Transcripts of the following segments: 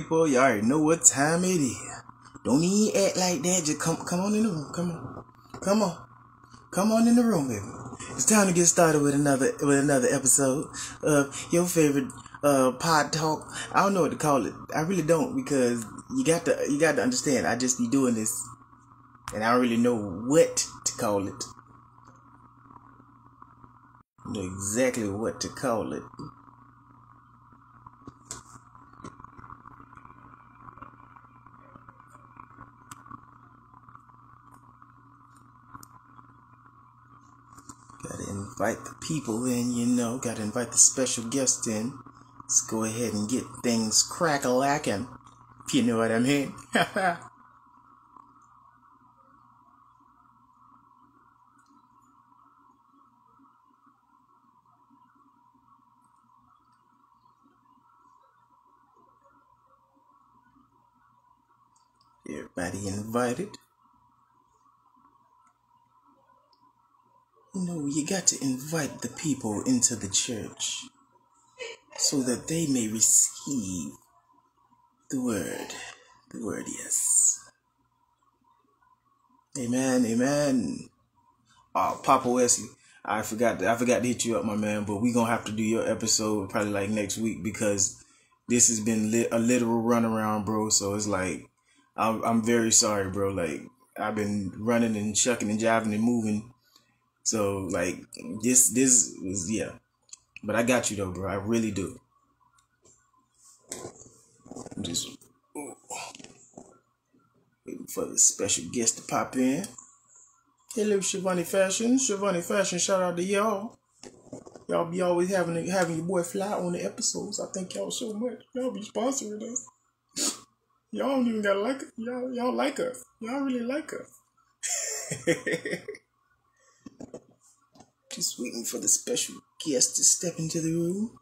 people. You already know what time it is. Don't even act like that. Just come on in the room. Come on in the room, baby. It's time to get started with another episode of your favorite pod talk. I don't know what to call it. I really don't, because you got to understand. I just be doing this, and I don't really know what to call it. I know exactly what to call it. Gotta invite the people in, gotta invite the special guest in. Let's go ahead and get things crack-a-lackin', if you know what I mean. Everybody invited. You got to invite the people into the church so that they may receive the word. The word, yes. Amen, amen. Oh, Papa Wesley, I forgot to hit you up, my man, but we gonna have to do your episode probably like next week, because this has been a literal runaround, bro. So it's like, I'm very sorry, bro. Like, I've been running and shucking and jiving and moving. So, like, this was, yeah. But I got you, though, bro. I really do. I'm just waiting for the special guest to pop in. Hello, Shivani Fashion. Shivani Fashion, shout out to y'all. Y'all be always having your boy fly on the episodes. I thank y'all so much. Y'all be sponsoring us. Y'all don't even gotta like us. Y'all like us. Y'all really like us. Just waiting for the special guest to step into the room.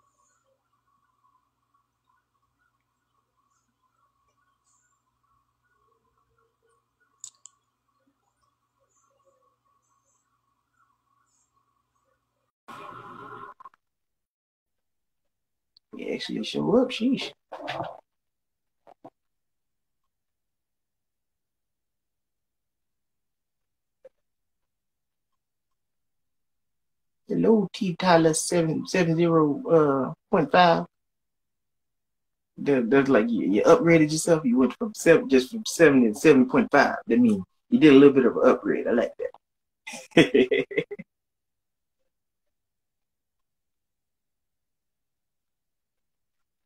Yeah, actually show up, sheesh. Hello, T Tyler 770.5. That's like you upgraded yourself. You went from 7 to 7.5. That means you did a little bit of an upgrade. I like that.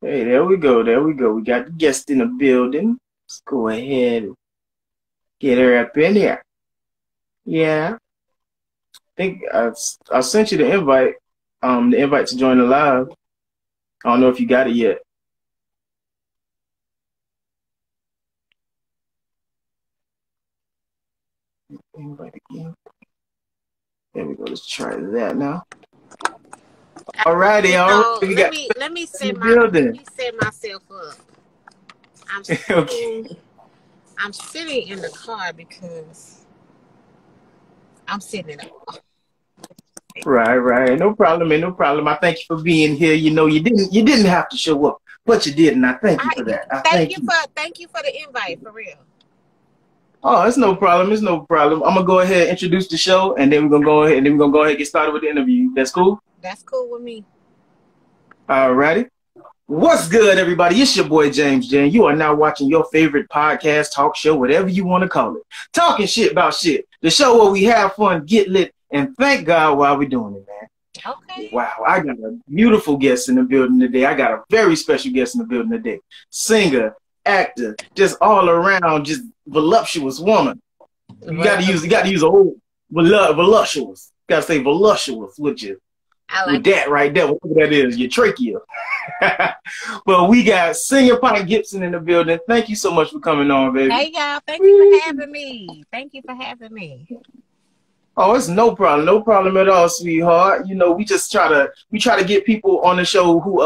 Hey, there we go. We got the guest in the building. Let's go ahead and get her up in here. Yeah. I think I sent you the invite to join the live. I don't know if you got it yet. Invite again. There we go. Let's try that now. Alrighty, let me set myself up. I'm sitting in the car because I'm sitting in the car. Right. No problem. I thank you for being here. You didn't have to show up, but you did, and I thank you for that. Thank you for the invite, for real. Oh, it's no problem. I'm gonna go ahead and introduce the show, and then we're gonna go ahead and get started with the interview. That's cool? That's cool with me. Alrighty. What's good, everybody? It's your boy James Jan. You are now watching your favorite podcast, talk show, whatever you want to call it. Talking shit about shit. The show where we have fun, get lit, and thank God while we're doing it, man. Okay. Wow, I got a beautiful guest in the building today. I got a very special guest in the building today. Singer, actor, just all around, just voluptuous woman. You got to use a whole voluptuous. Got to say voluptuous with you. With that right there, whatever that is, your trachea. Well, we got Singin Pint Gipson in the building. Thank you so much for coming on, baby. Hey, y'all. Thank you for having me. Oh, it's no problem at all, sweetheart. We just try to get people on the show who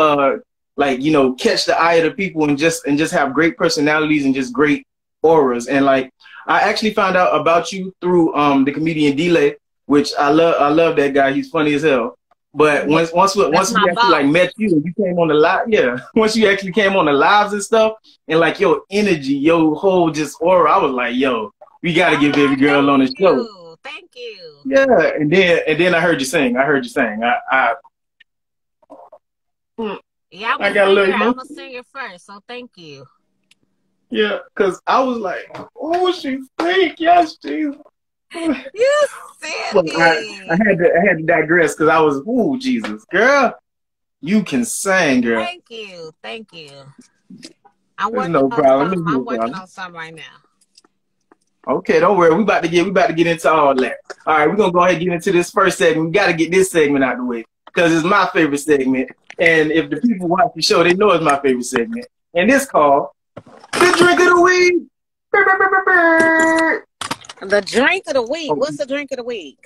catch the eye of the people and just have great personalities and just great auras. And like, I actually found out about you through the comedian Delay, which I love that guy. He's funny as hell. But Yeah, once that's we my actually like boss. met you and you came on the live, yeah. Once you actually came on the lives and stuff, and like your energy, your whole just aura, I was like, yo, we got to get baby Oh, girl thank on the show. you. Thank you. Yeah, and then I heard you sing. I heard you sing. Yeah, I'm I a got a little singer. I'm a emotional. singer first, so thank you. Yeah, because I was like, oh, she freak. Yes, she. You Well, silly. I had to digress because I was, ooh, Jesus, girl, you can sing, girl. Thank you. Thank you. I'm There's working no on problem. some. There's no I'm working problem. on some right now. Okay, don't worry. We about to get into all that. All right, we're gonna go ahead and get into this first segment. We got to get this segment out of the way because it's my favorite segment. And if the people watch the show, they know it's my favorite segment. And it's called the drink of the week. Brr, brr, brr, brr, brr. The drink of the week. Oh, What's the drink of the week?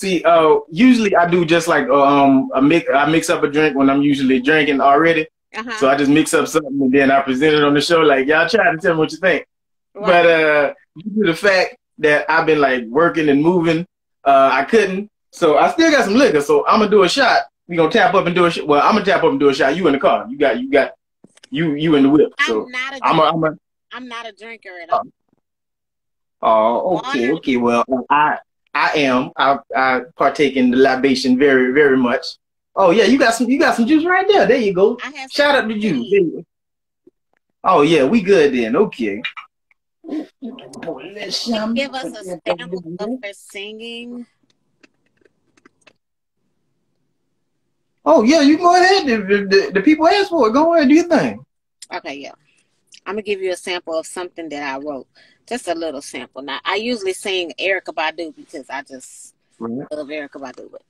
see, usually I do just like I mix up a drink when I'm usually drinking already. Uh-huh. So I just mix up something and then I present it on the show. Like y'all try to tell me what you think. Right. But due to the fact that I've been like working and moving, I couldn't. So I still got some liquor. So I'm gonna do a shot. We gonna tap up and do a shot. Well, I'm gonna tap up and do a shot. You in the car. You in the whip. I'm So not a I'm drinker. a. I'm not a drinker at all. Oh, okay, Water. okay. Well, I am. I partake in the libation very, very much. Oh yeah, you got some juice right there. There you go. I have Shout some out to juice. tea. There you go. Oh yeah, we good then. Okay. Can you give us a sample of her singing? Oh yeah, you go ahead. The people ask for it. Go ahead, do your thing. Okay, yeah. I'm gonna give you a sample of something that I wrote. Just a little sample. Now, I usually sing Erica Badu because I just Right. love Erica Badu. But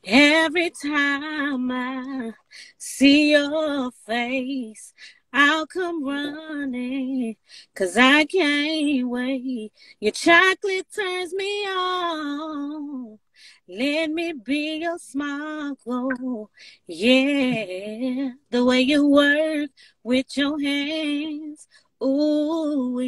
every time I see your face, I'll come running, 'cause I can't wait. Your chocolate turns me on. Let me be your smart glow. Yeah, the way you work with your hands. Ooh,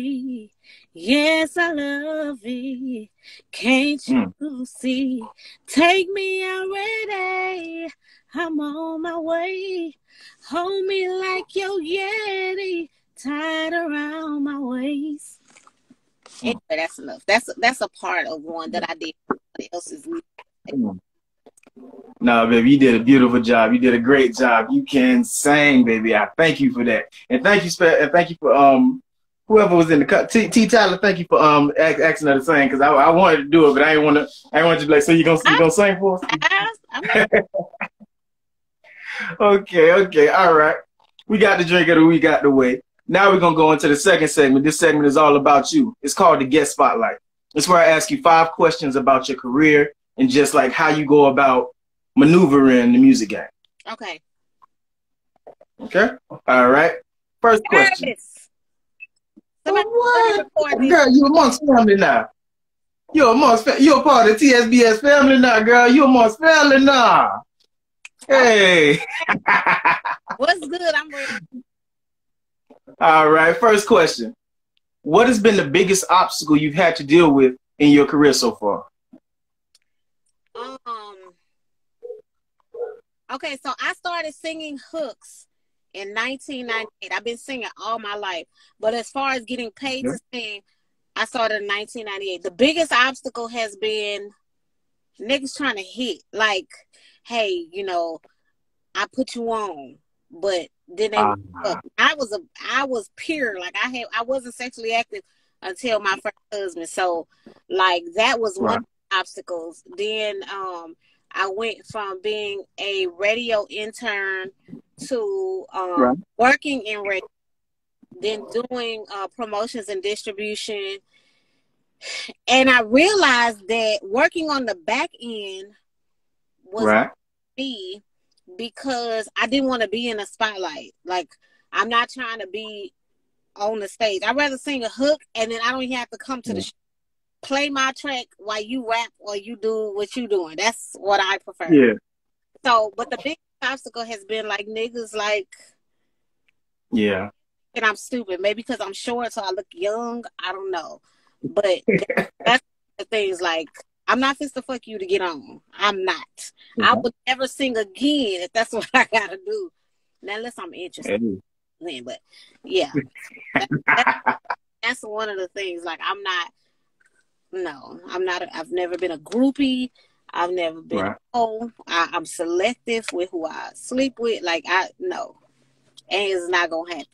yes, I love it. Can't you see? Take me already. I'm on my way. Hold me like your Yeti, tied around my waist. Anyway, that's enough. That's a part of one that I did. Somebody else's music. No, baby, you did a beautiful job. You did a great job. You can sing, baby. I thank you for that, and thank you for whoever was in the cut. T Tyler, thank you for asking her to sing because I wanted to do it, but I didn't want to. I didn't want to be like, so you gonna sing for us? Okay, all right. We got the drink of the week out the way. Now we're gonna go into the second segment. This segment is all about you. It's called the Guest Spotlight. It's where I ask you 5 questions about your career and just like how you go about maneuvering the music game. Okay. Okay. All right. First question. Yes. What? Girl, you amongst family now. You're a part of the TSBS family now, girl. You amongst family now. Hey. What's good? I'm ready. All right. First question. What has been the biggest obstacle you've had to deal with in your career so far? Okay, so I started singing hooks in 1998. I've been singing all my life. But as far as getting paid to sing, I started in 1998. The biggest obstacle has been niggas trying to hit. Like, hey, I put you on. But then they I was pure. Like I wasn't sexually active until my first husband. So like that was one of the obstacles. Then I went from being a radio intern to working in radio, then doing promotions and distribution. And I realized that working on the back end was me because I didn't want to be in the spotlight. Like, I'm not trying to be on the stage. I'd rather sing a hook and then I don't even have to come to the show. Play my track while you rap or you do what you doing. That's what I prefer. Yeah. So, but the big obstacle has been like niggas like, yeah. And I'm stupid. Maybe because I'm short, so I look young. I don't know. But that's the things like I'm not fit to fuck you to get on. I'm not. I Okay. would never sing again if that's what I gotta do. Now, unless I'm interested. Hey. But yeah, that, that's one of the things. Like, I'm not. No, I'm not. I've never been a groupie. I've never been. Right. I'm selective with who I sleep with. Like, no, and it's not gonna happen.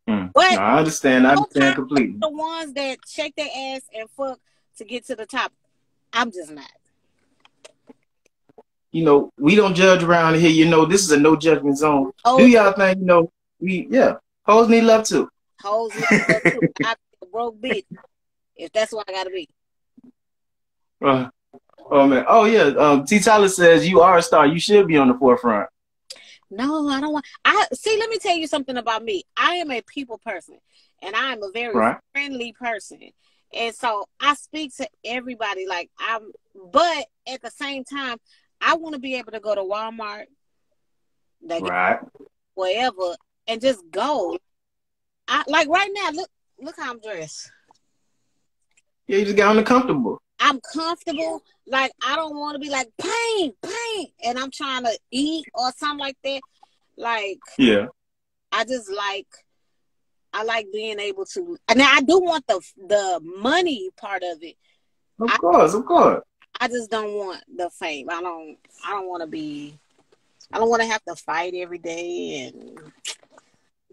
No, But I understand. I understand completely. the ones that shake their ass and fuck to get to the top, I'm just not. You know, we don't judge around here. You know, this is a no judgment zone. Oh, Do y'all think, you know, hoes need love too. Hoes need love too. I be a broke bitch if that's what I gotta be. Oh man. Oh yeah. T. Tyler says you are a star. You should be on the forefront. No, I don't want. I see. Let me tell you something about me. I am a people person, and I am a very friendly person, and so I speak to everybody. Like but at the same time, I want to be able to go to Walmart, wherever, and just go. Like right now. Look how I'm dressed. Yeah, you just got uncomfortable. I'm comfortable. Like, I don't want to be like, Pint, and I'm trying to eat or something like that. Like, yeah. I like being able to. Now, I do want the money part of it. Of course. I just don't want the fame. I don't want to be. I don't want to have to fight every day and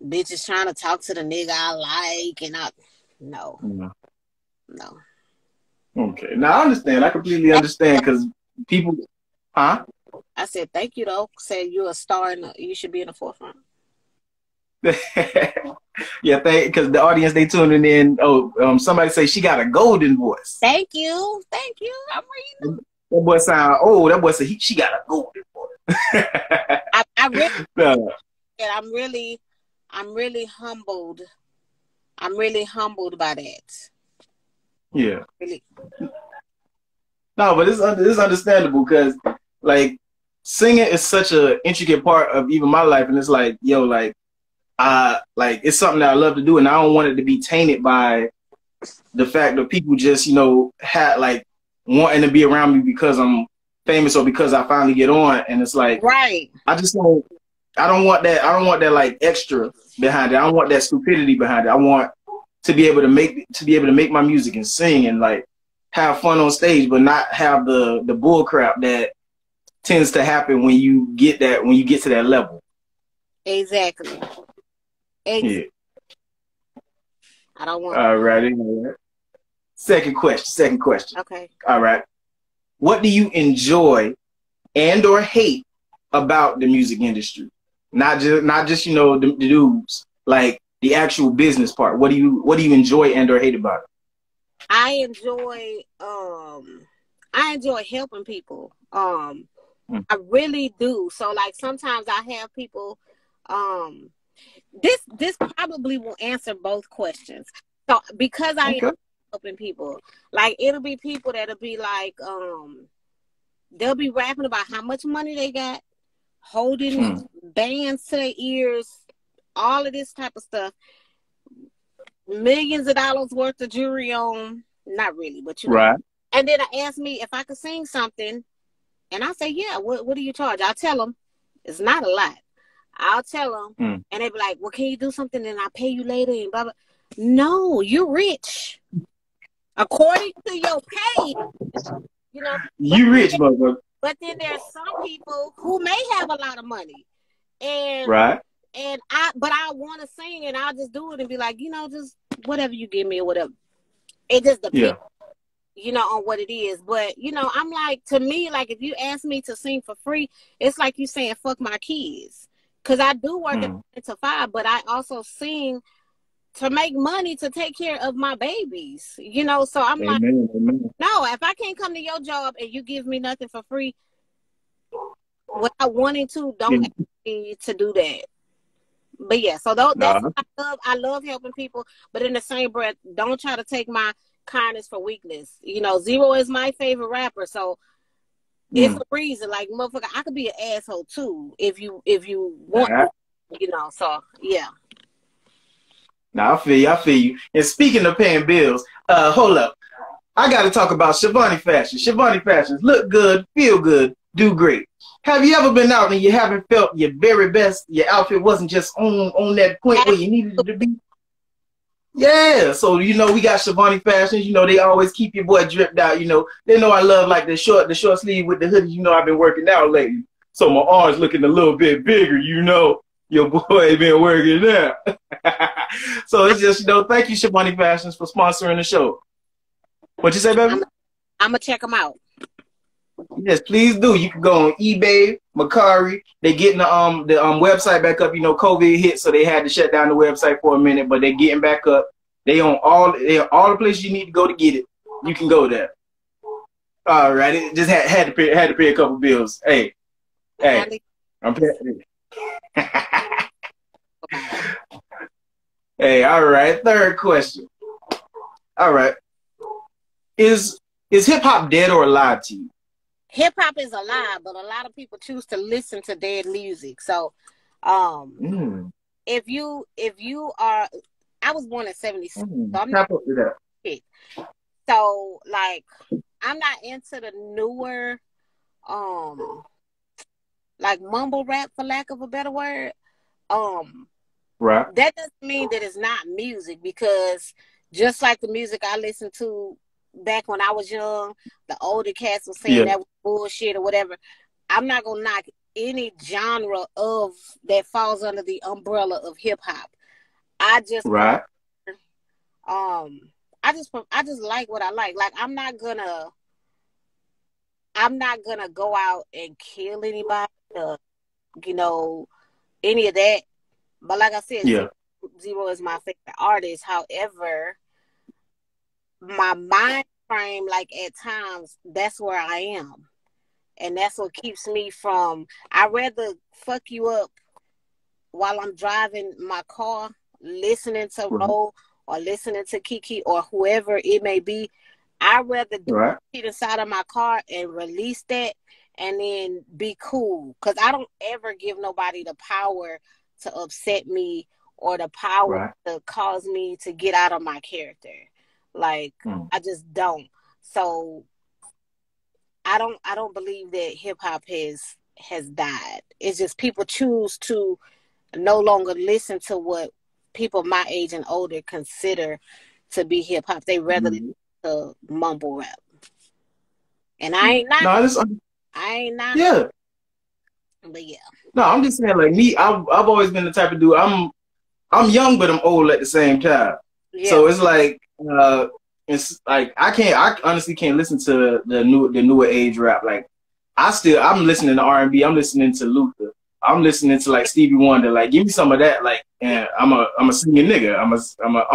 bitches trying to talk to the nigga I like and no. Okay. Now I understand. I completely understand because people, huh? I said thank you though. Said you're a star and you should be in the forefront. Yeah, because the audience they tuning in. Somebody say she got a golden voice. Thank you. I'm reading. That boy sound old. That boy said she got a golden voice. I'm really humbled. I'm really humbled by that. Yeah. Really. No, but it's understandable because like singing is such an intricate part of even my life, and it's like, yo, like it's something that I love to do, and I don't want it to be tainted by the fact that people just, you know, had wanting to be around me because I'm famous or because I finally get on, and it's like, right. I don't want that like extra behind it. I don't want that stupidity behind it. I want to be able to make my music and sing and like have fun on stage, but not have the bull crap that tends to happen when you get to that level. Exactly. Yeah. I don't want. All right. Second question. Okay. All right. What do you enjoy and or hate about the music industry? Not just you know the dudes, like the actual business part. What do you enjoy and or hate about it? I enjoy helping people. I really do. So like sometimes I have people this probably will answer both questions. So because I am helping people, like it'll be people that'll be like they'll be rapping about how much money they got, holding bands to their ears, all of this type of stuff. Millions of dollars worth of jewelry on, not really, but you know. Right. And then I ask me if I could sing something, and I say, yeah, what do you charge? I'll tell them it's not a lot. I'll tell them, and they be like, well, can you do something and I'll pay you later and blah, blah. No, you're rich. According to your pay, you know. You rich, motherfucker. But then there's some people who may have a lot of money. And right. And I want to sing, and I'll just do it and be like, you know, just whatever you give me or whatever. It just depends, you know, on what it is. But, you know, I'm like, to me, like, if you ask me to sing for free, it's like you saying, fuck my kids. Because I do work at 9 to 5, but I also sing to make money to take care of my babies, you know? So I'm like, no, if I can't come to your job and you give me nothing for free, without wanting to, don't ask me to do that. But yeah, so that's I love helping people, but in the same breath, don't try to take my kindness for weakness. You know, Zero is my favorite rapper, so it's a reason. Like, motherfucker, I could be an asshole too if you want, you know. So yeah. Now I feel you. And speaking of paying bills, hold up. I got to talk about Shivani Fashion. Shivani Fashions look good, feel good, do great. Have you ever been out and you haven't felt your very best? Your outfit wasn't just on that point where you needed it to be. Yeah, so you know we got Shivani Fashions. You know they always keep your boy dripped out. You know they know I love like the short sleeve with the hoodie. You know I've been working out lately, so my arms looking a little bit bigger. You know your boy been working out. So it's just thank you Shivani Fashions for sponsoring the show. What you say, baby? I'm gonna check them out. Yes, please do. You can go on eBay, Mercari. They getting the website back up. You know, COVID hit, so they had to shut down the website for a minute, but they're getting back up. They on all the places you need to go to get it. You can go there. All right, it just had to pay a couple bills. Hey, I'm paying. Hey, all right. Third question. All right, is hip hop dead or alive to you? Hip hop is alive, but a lot of people choose to listen to dead music. So, if you are, I was born in '76, so I'm not shit. So like, I'm not into the newer, like mumble rap, for lack of a better word. Right. That doesn't mean that it's not music, because just like the music I listened to back when I was young, the older cats were saying that was bullshit or whatever. I'm not gonna knock any genre of that falls under the umbrella of hip hop. I just I just like what I like. Like I'm not gonna go out and kill anybody, any of that. But like I said, Zero is my favorite artist. However, my mind frame, like at times, that's where I am. And that's what keeps me from, I'd rather fuck you up while I'm driving my car, listening to Roll or listening to Kiki or whoever it may be. I'd rather do it inside of my car and release that and then be cool. Because I don't ever give nobody the power to upset me or the power to cause me to get out of my character. Like, I just don't. So I don't believe that hip hop has died. It's just people choose to no longer listen to what people my age and older consider to be hip hop. They rather listen to mumble rap. And I ain't not. I ain't not. Yeah. But yeah. No, I'm just saying, like me, I've always been the type of dude. I'm young, but I'm old at the same time. Yeah. So it's like I honestly can't listen to the newer age rap. Like I'm listening to R&B. I'm listening to Luther. I'm listening to like Stevie Wonder. Like give me some of that. Like, and I'm a singing nigga. I'm a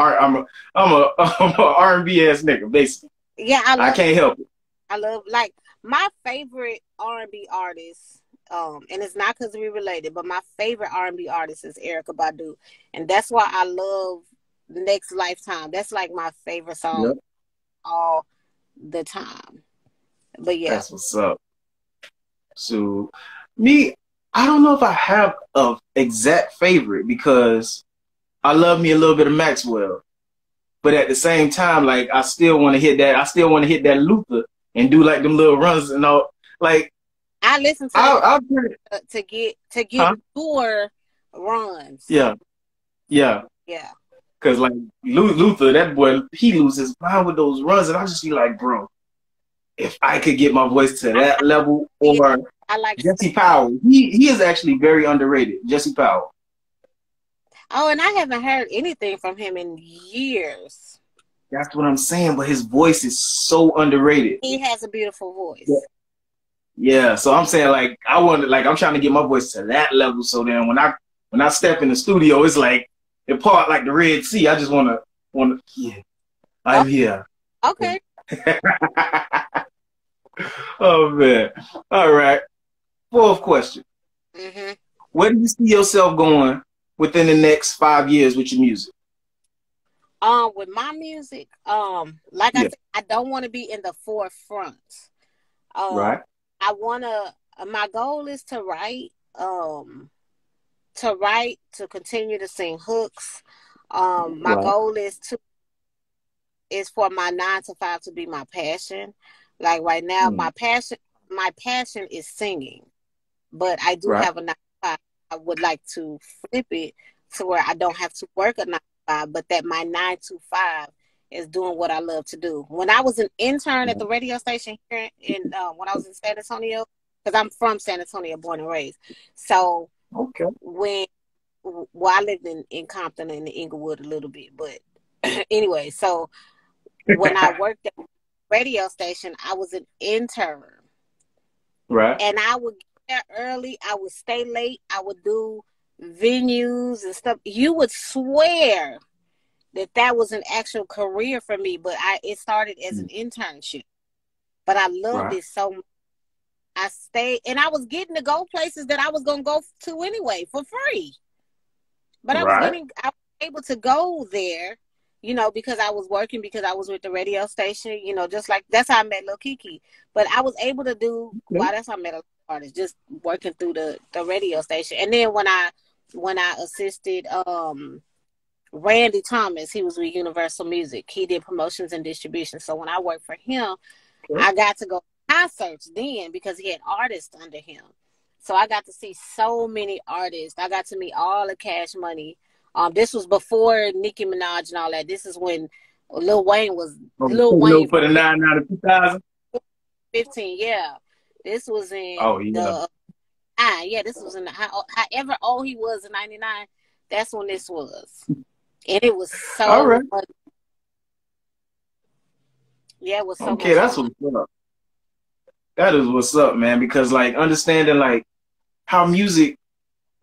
R&B ass nigga basically. Yeah, I can't help it. I love, like, my favorite R&B artist. And it's not because we related, but my favorite R&B artist is Erykah Badu, and that's why I love Next Lifetime. That's like my favorite song all the time. But yeah, that's what's up. So me, I don't know if I have a exact favorite because I love me a little bit of Maxwell, but at the same time, like I still want to hit that. I still want to hit that Luther and do like them little runs and all. Like I listen to get tour runs. Yeah. Cause like Luther, that boy, he loses his mind with those runs, and I just be like, bro, if I could get my voice to that level, or I like Jesse Powell. He is actually very underrated. Jesse Powell. Oh, and I haven't heard anything from him in years. That's what I'm saying, but his voice is so underrated. He has a beautiful voice. Yeah, so I'm saying like I'm trying to get my voice to that level. So then when I step in the studio, it's like it part like the Red Sea. I just wanna I'm here. Okay. Oh man. All right. Fourth question. Where do you see yourself going within the next 5 years with your music? With my music, like I said, I don't want to be in the forefront. Right. My goal is to write, to continue to sing hooks. My goal is to is for my 9 to 5 to be my passion. Like right now, my passion is singing, but I do Right. have a 9 to 5. I would like to flip it to where I don't have to work a 9 to 5, but that my 9 to 5 is doing what I love to do. When I was an intern at the radio station here in when I was in San Antonio, because I'm from San Antonio, born and raised. So Okay. I lived in Compton and in Inglewood a little bit, but anyway, so when I worked at the radio station, I was an intern. Right. And I would get there early, I would stay late, I would do venues and stuff. You would swear that was an actual career for me, but it started as an internship. But I loved it so much. I stayed, and I was getting to go places that I was going to go to anyway for free. But I was able to go there, because I was working, because I was with the radio station, just like that's how I met Lil Kiki. But I was able to do, that's how I met a lot of artists, just working through the radio station. And then when I assisted Randy Thomas, he was with Universal Music. He did promotions and distribution. So when I worked for him, I got to go concerts then because he had artists under him. So I got to see so many artists. I got to meet all the Cash Money. This was before Nicki Minaj and all that. This is when Lil Wayne was for the 9 out of 2000. 15. Yeah, this was in this was in however old he was in 99. That's when this was, and it was so. All right. Yeah, it was so. Okay, that's what's up. That is what's up, man. Because like understanding like how music,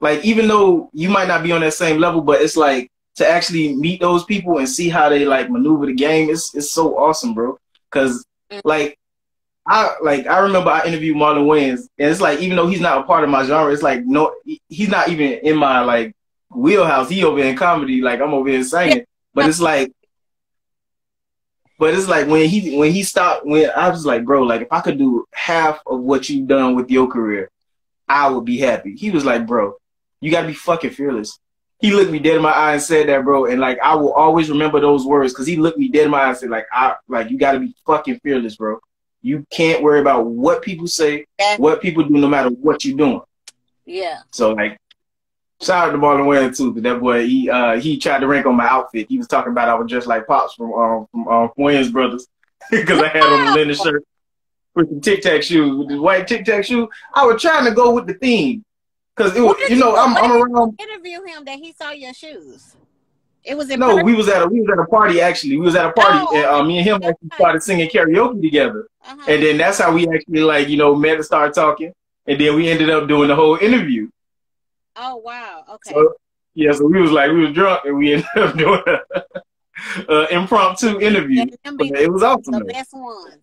like even though you might not be on that same level, but it's like to actually meet those people and see how they like maneuver the game. It's so awesome, bro. Because I remember I interviewed Marlon Wayans, and it's like even though he's not a part of my genre, it's like no, he's not even in my like wheelhouse. He over in comedy, like I'm over here singing. But it's like when he stopped, when I was like, bro, like if I could do half of what you've done with your career, I would be happy. He was like, bro, you gotta be fucking fearless. He looked me dead in my eye and said that, bro. And like I will always remember those words because he looked me dead in my eye and said, like you gotta be fucking fearless, bro. You can't worry about what people say, what people do, no matter what you're doing. Yeah. So like, shout out to Marlon Wayans too, because that boy he tried to rank on my outfit. He was talking about I was dressed like Pops from Wayans Brothers because I had on the linen shirt with the Tic Tac shoes, with the white Tic Tac shoe. I was trying to go with the theme because it was, I'm around. Interview him that he saw your shoes. It was in we was at a party actually. We was at a party and me and him actually started singing karaoke together, and then that's how we actually like met and started talking, and then we ended up doing the whole interview. Oh wow! Okay. So we was drunk and we ended up doing an impromptu interview. It was awesome. The best ones.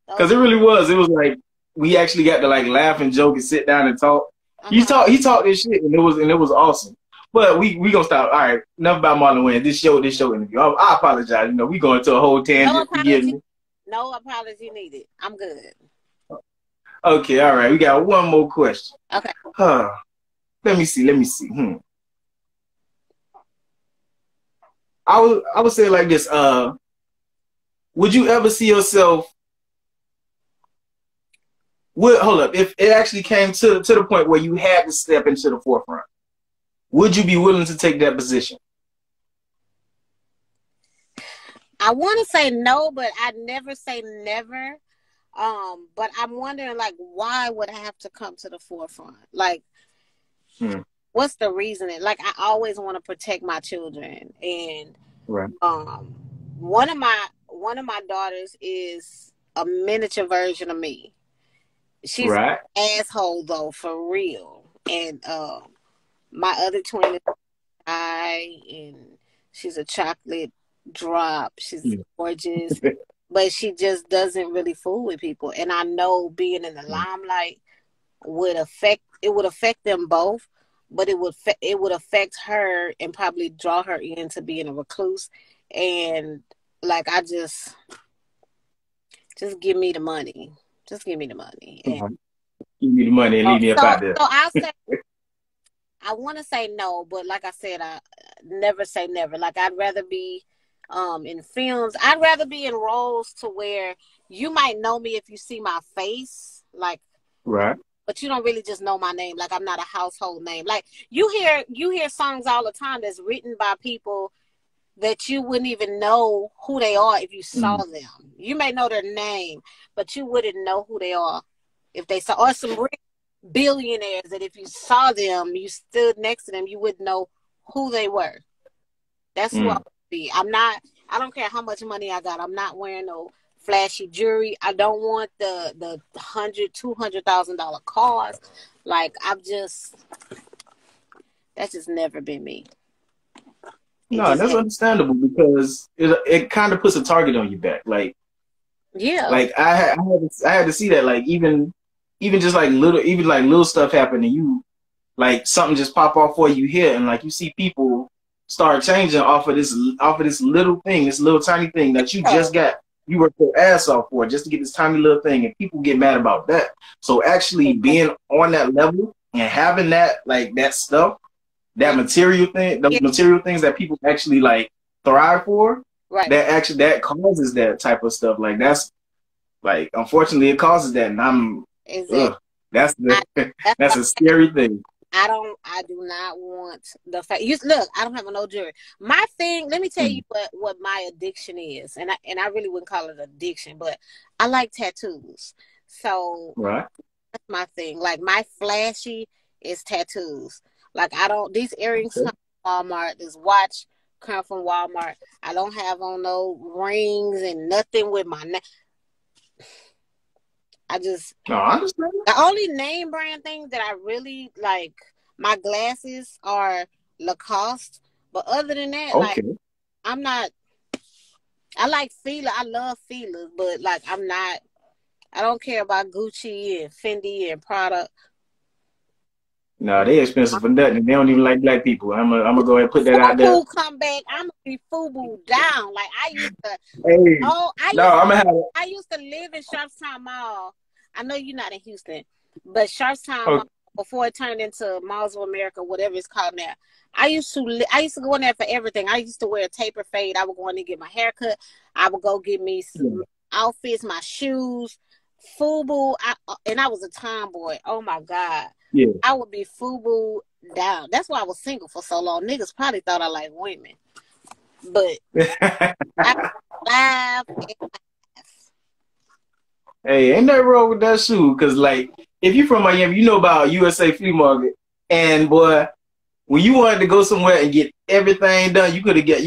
Because it really was. It was like we actually got to like laugh and joke and sit down and talk. He talked this shit and it was awesome. But we gonna stop. All right, enough about Marlon Wayans. This show interview. I apologize. We going into a whole tangent. No apology needed. I'm good. Okay, all right. We got one more question. Okay. Let me see. I would say it like this. Would you ever see yourself? Hold up. If it actually came to the point where you had to step into the forefront, would you be willing to take that position? I want to say no, but I never say never. But I'm wondering, like, why would I have to come to the forefront? Like, what's the reasoning? Like, I always want to protect my children, and one of my daughters is a miniature version of me. She's an asshole though, for real. And my other twin is and she's a chocolate drop. She's gorgeous. But she just doesn't really fool with people. And I know being in the limelight would affect them both, but it would affect her and probably draw her into being a recluse. And like, I just give me the money. Just give me the money. And, give me the money and leave me up out there. So I'll say, I want to say no, but like I said, I never say never. Like, I'd rather be in films. I'd rather be in roles to where you might know me if you see my face, like, Right. but you don't really just know my name. Like, I'm not a household name. Like, you hear songs all the time that's written by people that you wouldn't even know who they are if you saw them. You may know their name, but you wouldn't know who they are if they saw, or some rich billionaires that if you saw them, you stood next to them, you wouldn't know who they were. That's who I would be. I don't care how much money I got. I'm not wearing no flashy jewelry. I don't want the $200,000 cars. Like, that's just never been me. No, that's understandable because it kind of puts a target on your back. Like, yeah, like I had to see that. Like, even just like little stuff happen and you like something just pop off for you here, and like you see people start changing off of this little thing, this little tiny thing that you just got. You worked your ass off for just to get this tiny little thing, and people get mad about that. So actually being on that level and having that, like, that stuff, that material thing, those material things that people actually like thrive for, right? That causes that type of stuff. Like, that's like, unfortunately, it causes that, and that's a scary thing. I do not want the fact. Look, I don't have no jewelry. My thing, let me tell you what my addiction is, and I really wouldn't call it addiction, but I like tattoos. So right, that's my thing. Like, my flashy is tattoos. Like, these earrings come from Walmart. This watch come from Walmart. I don't have on no rings and nothing with my name. I understand. The only name brand thing that I really like, my glasses are Lacoste. But other than that, like, I'm not, I like Fila. I love Fila, but like, I don't care about Gucci and Fendi and Prada. No, they expensive for nothing. They don't even like black people. I'm gonna go ahead and put that out there. FUBU come back, I'm gonna be FUBU down. Like, I used to. I used to live in Sharpstown Mall. I know you're not in Houston, but Sharpstown Mall, before it turned into Malls of America, whatever it's called now. I used to go in there for everything. I used to wear a taper fade. I would go in and get my hair cut. I would go get me some outfits, my shoes, FUBU, and I was a tomboy. Oh my God. Yeah. I would be FUBU down. That's why I was single for so long. Niggas probably thought I liked women. But I laugh. Hey, ain't nothing wrong with that shoe. Cause like, if you're from Miami, you know about USA Flea Market. And boy, when you wanted to go somewhere and get everything done, you could get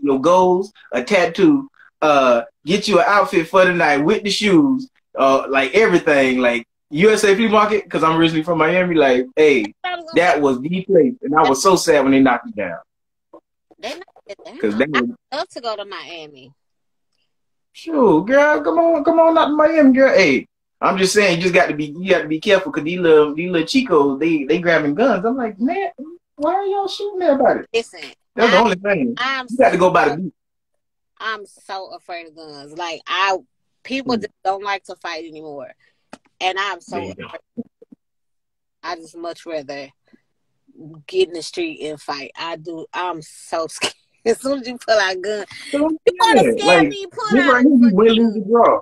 your goals, a tattoo, get you an outfit for the night with the shoes, like everything, like USA Flea Market. Cause I'm originally from Miami. Like, hey, that was the place, and I was so sad when they knocked it down. They knocked it down. I'd love to go to Miami. Sure, girl, come on out to Miami, girl. Hey, I'm just saying, you got to be careful, because these little Chicos, they grabbing guns. I'm like, man, why are y'all shooting everybody? Listen, that's the only thing. You got to go by the beat. I'm so afraid of guns. Like, people just don't like to fight anymore, and I'm so afraid. I just much rather get in the street and fight. I'm so scared. As soon as you pull out a gun, you want to scare me, pull out a gun. Lose the draw.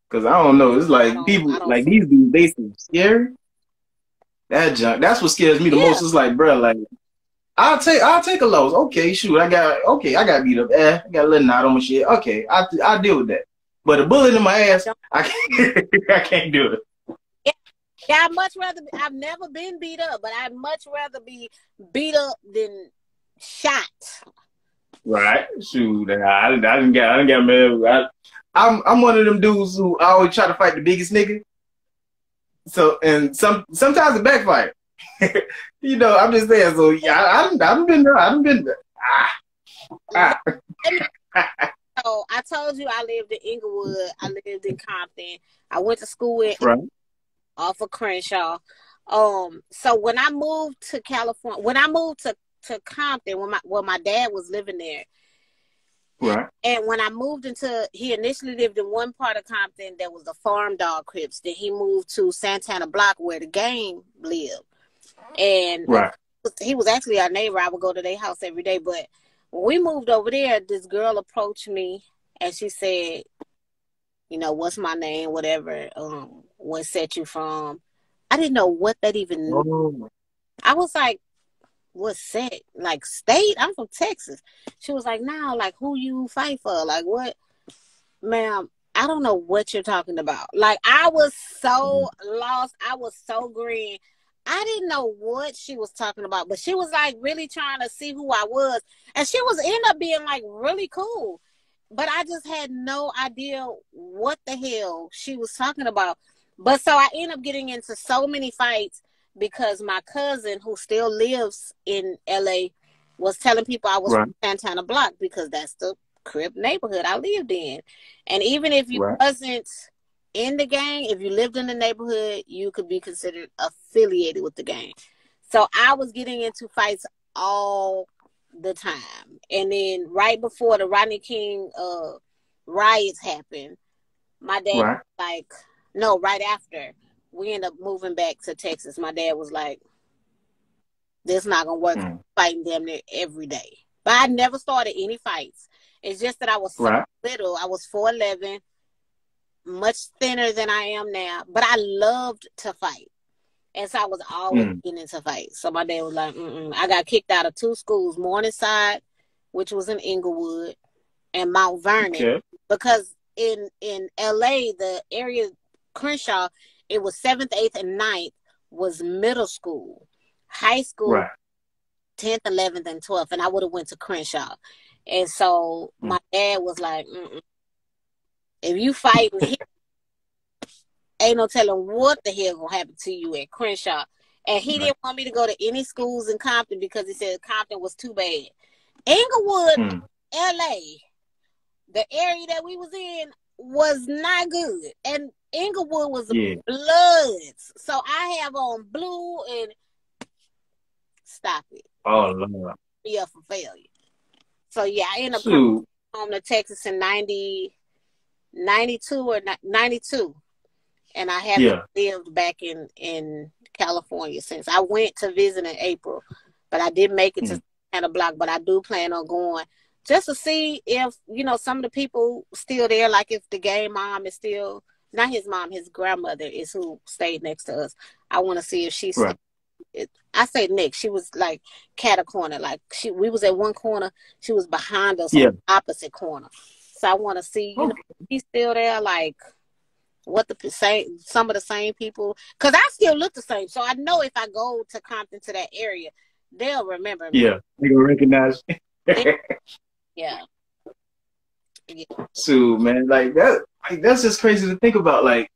Because I don't know. It's like people, like these dudes, they seem scary. That junk, that's what scares me the most. It's like, bro, like, I'll take a loss. Okay, shoot, I got beat up. I got a little knot on my shit. Okay, I'll deal with that. But a bullet in my ass, I can't do it. Yeah, I've never been beat up, but I'd much rather be beat up than shot. Right. Shoot, I didn't get mad. I'm one of them dudes who I always try to fight the biggest nigga. So, and sometimes it backfire. You know, I'm just saying. So yeah, I haven't been there. So I told you I lived in Inglewood. I lived in Compton. I went to school off of Crenshaw. So when I moved to California, when I moved to Compton, when my dad was living there, right. And when I moved he initially lived in one part of Compton that was the farm dog crips. Then he moved to Santana Block where the gang lived, and right. He was actually our neighbor. I would go to their house every day, but When we moved over there, this girl approached me and she said, you know, what's my name, whatever, what set you from. I didn't know what that even meant. Oh. I was like, what set? Like state? I'm from Texas. She was like, no, like who you fight for? Like what? Ma'am, I don't know what you're talking about. Like I was so lost. I was so green. I didn't know what she was talking about, but she was like really trying to see who I was. And she was end up being like really cool. But I just had no idea what the hell she was talking about. But so I ended up getting into so many fights because my cousin, who still lives in LA, was telling people I was Right. from Santana Block because that's the Crip neighborhood I lived in. And even if you Right. wasn't in the gang, if you lived in the neighborhood, you could be considered affiliated with the gang. So I was getting into fights all the time. And then right before the Rodney King riots happened, my dad Right. was like, no, right after, we ended up moving back to Texas. My dad was like, this not gonna work. Mm. Fighting damn near every day. But I never started any fights. It's just that I was so Right. little. I was 4'11", much thinner than I am now. But I loved to fight. And so I was always getting into fights. So my dad was like, I got kicked out of 2 schools, Morningside, which was in Inglewood, and Mount Vernon. Okay. Because in LA, the area, Crenshaw, it was 7th, 8th, and 9th was middle school. High school, Right. 10th, 11th, and 12th. And I would have went to Crenshaw. And so my dad was like, if you fight here, ain't no telling what the hell gonna happen to you at Crenshaw. And he didn't want me to go to any schools in Compton because he said Compton was too bad. Inglewood, LA, the area that we was in was not good. And Inglewood was Bloods. So I have on blue and stop it. Oh Lord. Be up for failure. So yeah, I ended up Shoot. coming home to Texas in 92 or 92. And I haven't lived back in California since. I went to visit in April, but I didn't make it to Santa Block. But I do plan on going just to see if, you know, some of the people still there. Like if the gay mom is still, not his mom, his grandmother is who stayed next to us. I want to see if she's still, I say next. She was like cat a corner. Like we was at one corner. She was behind us on the opposite corner. So I want to see, you know, if she's still there. Like what the same, some of the same people, because I still look the same. So I know if I go to Compton, to that area, they'll remember me. Yeah, they gonna recognize. Yeah. So man, like that, like that's just crazy to think about. Like,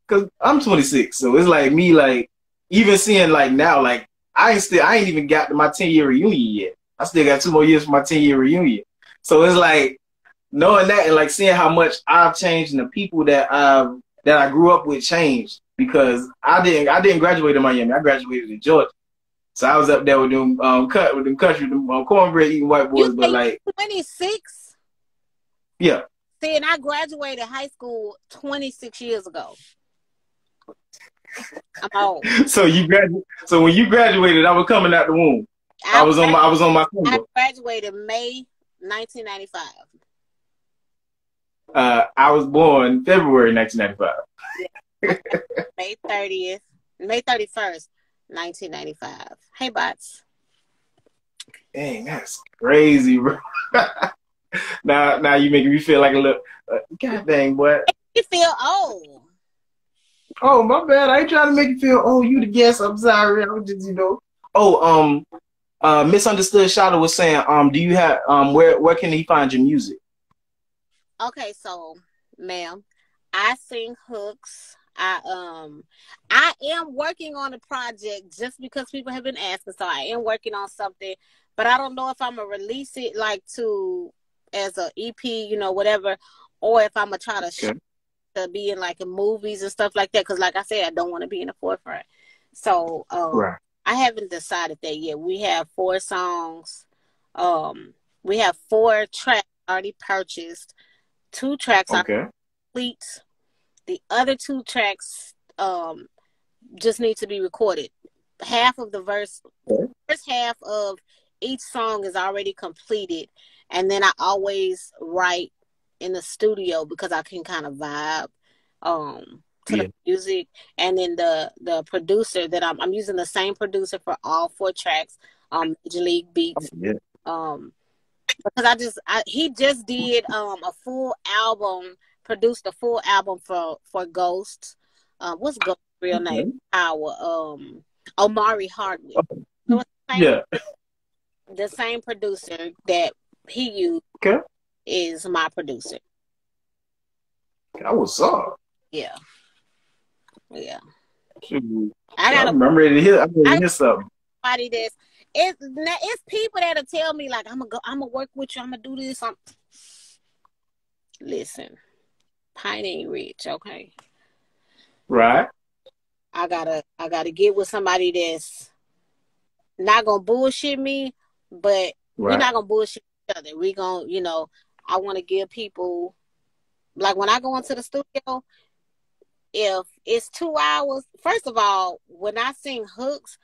cause I'm 26, so it's like me, like even seeing like now, like I ain't even got to my 10-year reunion yet. I still got 2 more years for my 10-year reunion. So it's like knowing that and like seeing how much I've changed and the people that I grew up with changed, because I didn't graduate in Miami. I graduated in Georgia. So I was up there with them cornbread eating white boys. But like 26. Yeah. See, and I graduated high school 26 years ago. I'm old. So when you graduated, I was coming out the womb. I was on my I graduated May 1995. I was born February 1995. Yeah. May 31st, 1995. Hey, bots. Dang, that's crazy, bro. Now you making me feel like a little. God dang, boy. You feel old. Oh, my bad. I ain't trying to make you feel old. You the guest. I'm sorry. I'm just, you know. Oh, Misunderstood Shadow was saying, do you have where can he find your music? Okay, so, ma'am, I sing hooks. I am working on a project just because people have been asking. So I am working on something, but I don't know if I'm gonna release it like as a EP, you know, whatever, or if I'm gonna try to be in like in movies and stuff like that. Because like I said, I don't want to be in the forefront. So I haven't decided that yet. We have 4 songs. We have 4 tracks already purchased. 2 tracks are complete. The other 2 tracks just need to be recorded. Half of the first half of each song is already completed, And then I always write in the studio because I can kind of vibe to the music. And then the producer that I'm using the same producer for all 4 tracks on Major League Beats. Because he just did a full album, produced a full album for Ghost. What's Ghost's real name? Omari Hardwick. So it's the same producer that he used is my producer. That was up. Yeah. Yeah. I'm ready to hear something. It's people that'll tell me like I'm gonna work with you, I'm gonna do this. Listen, Pint ain't rich, okay? Right. I gotta get with somebody that's not gonna bullshit me, but we're not gonna bullshit each other. We gonna, I want to give people, like when I go into the studio, if it's 2 hours, first of all, when I sing hooks,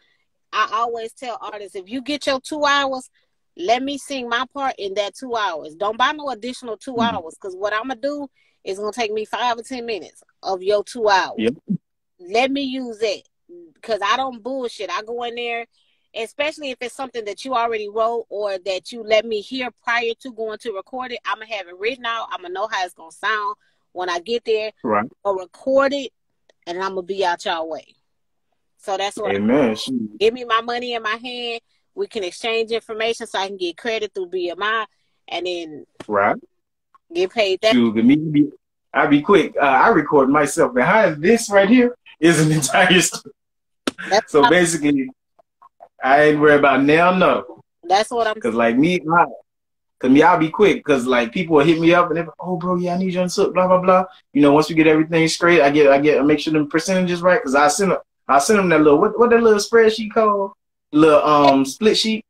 I always tell artists, if you get your 2 hours, let me sing my part in that 2 hours. Don't buy no additional 2 hours, because what I'm going to do is going to take me 5 or 10 minutes of your 2 hours. Yep. Let me use it, because I don't bullshit. I go in there, especially if it's something that you already wrote or that you let me hear prior to going to record it. I'm going to have it written out. I'm going to know how it's going to sound when I get there. Right. I'll record it, and I'm going to be out y'all way. So that's what Amen. Give me my money in my hand. We can exchange information so I can get credit through BMI and then get paid that. I'll be quick. I record myself. Behind this right here is an entire story. So basically, I ain't worried about now, no. That's what I'm Because like I'll be quick. Because like people will hit me up and they're like, oh, bro, yeah, I need you on sook, blah, blah, blah. Once we get everything straight, I make sure the percentages right. Because I send them that little, what that little spreadsheet called? Little split sheet.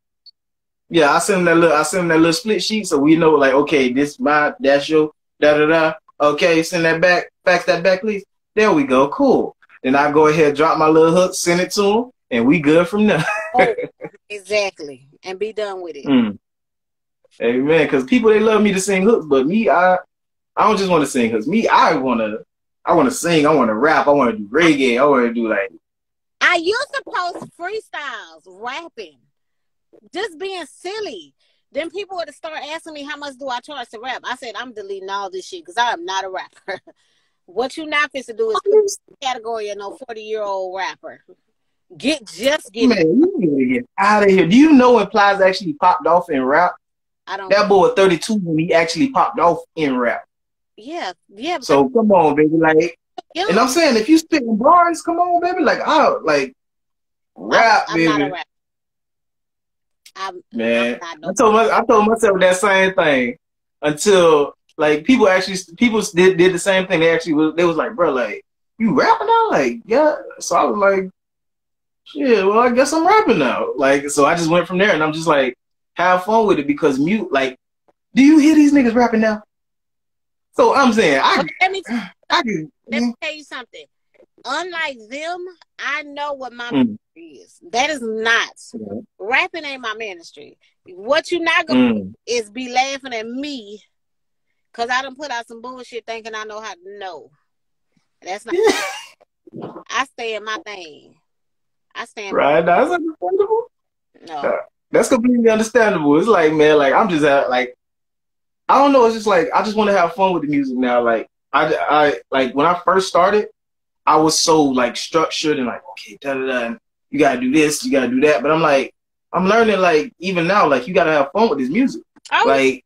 Yeah, I send them that little split sheet so we know like, okay, that's your da. Okay, send that back, fax that back, please. There we go, cool. Then I go ahead, drop my little hook, send it to them, and we good from there. Exactly, and be done with it. Amen. Because people, they love me to sing hooks, but me, I don't just want to sing hooks. Me, I want to sing. I want to rap. I want to do reggae. I want to do like. I used to post freestyles, rapping, just being silly. Then people would start asking me how much do I charge to rap. I said I'm deleting all this shit because I am not a rapper. What you not fit to do is put in the category of no 40-year-old rapper. Get Man, you need to get out of here. Do you know when Plies actually popped off in rap? I don't. That boy was 32 when he actually popped off in rap. Yeah. So come on, baby, like. And I'm saying, if you spitting bars, come on, baby, like rap, I'm baby. not a rapper. I told myself that same thing until like people did the same thing. They was like, bro, like you rapping now, like yeah. So I was like, shit, well I guess I'm rapping now. Like so I just went from there, and I'm just like have fun with it because like, do you hear these niggas rapping now? So I'm saying let me tell you something. Unlike them, I know what my ministry is. That is not rapping. Ain't my ministry. What you not gonna do is be laughing at me because I done put out some bullshit thinking I know how to know. That's not. I stay in my thing. Right. That's understandable. No, that's completely understandable. It's like, man, like I'm just like, I don't know. It's just like I just want to have fun with the music now. Like I like when I first started, I was so like structured and like, okay, and you gotta do this, you gotta do that. But I'm like, I'm learning like even now, like you gotta have fun with this music. Like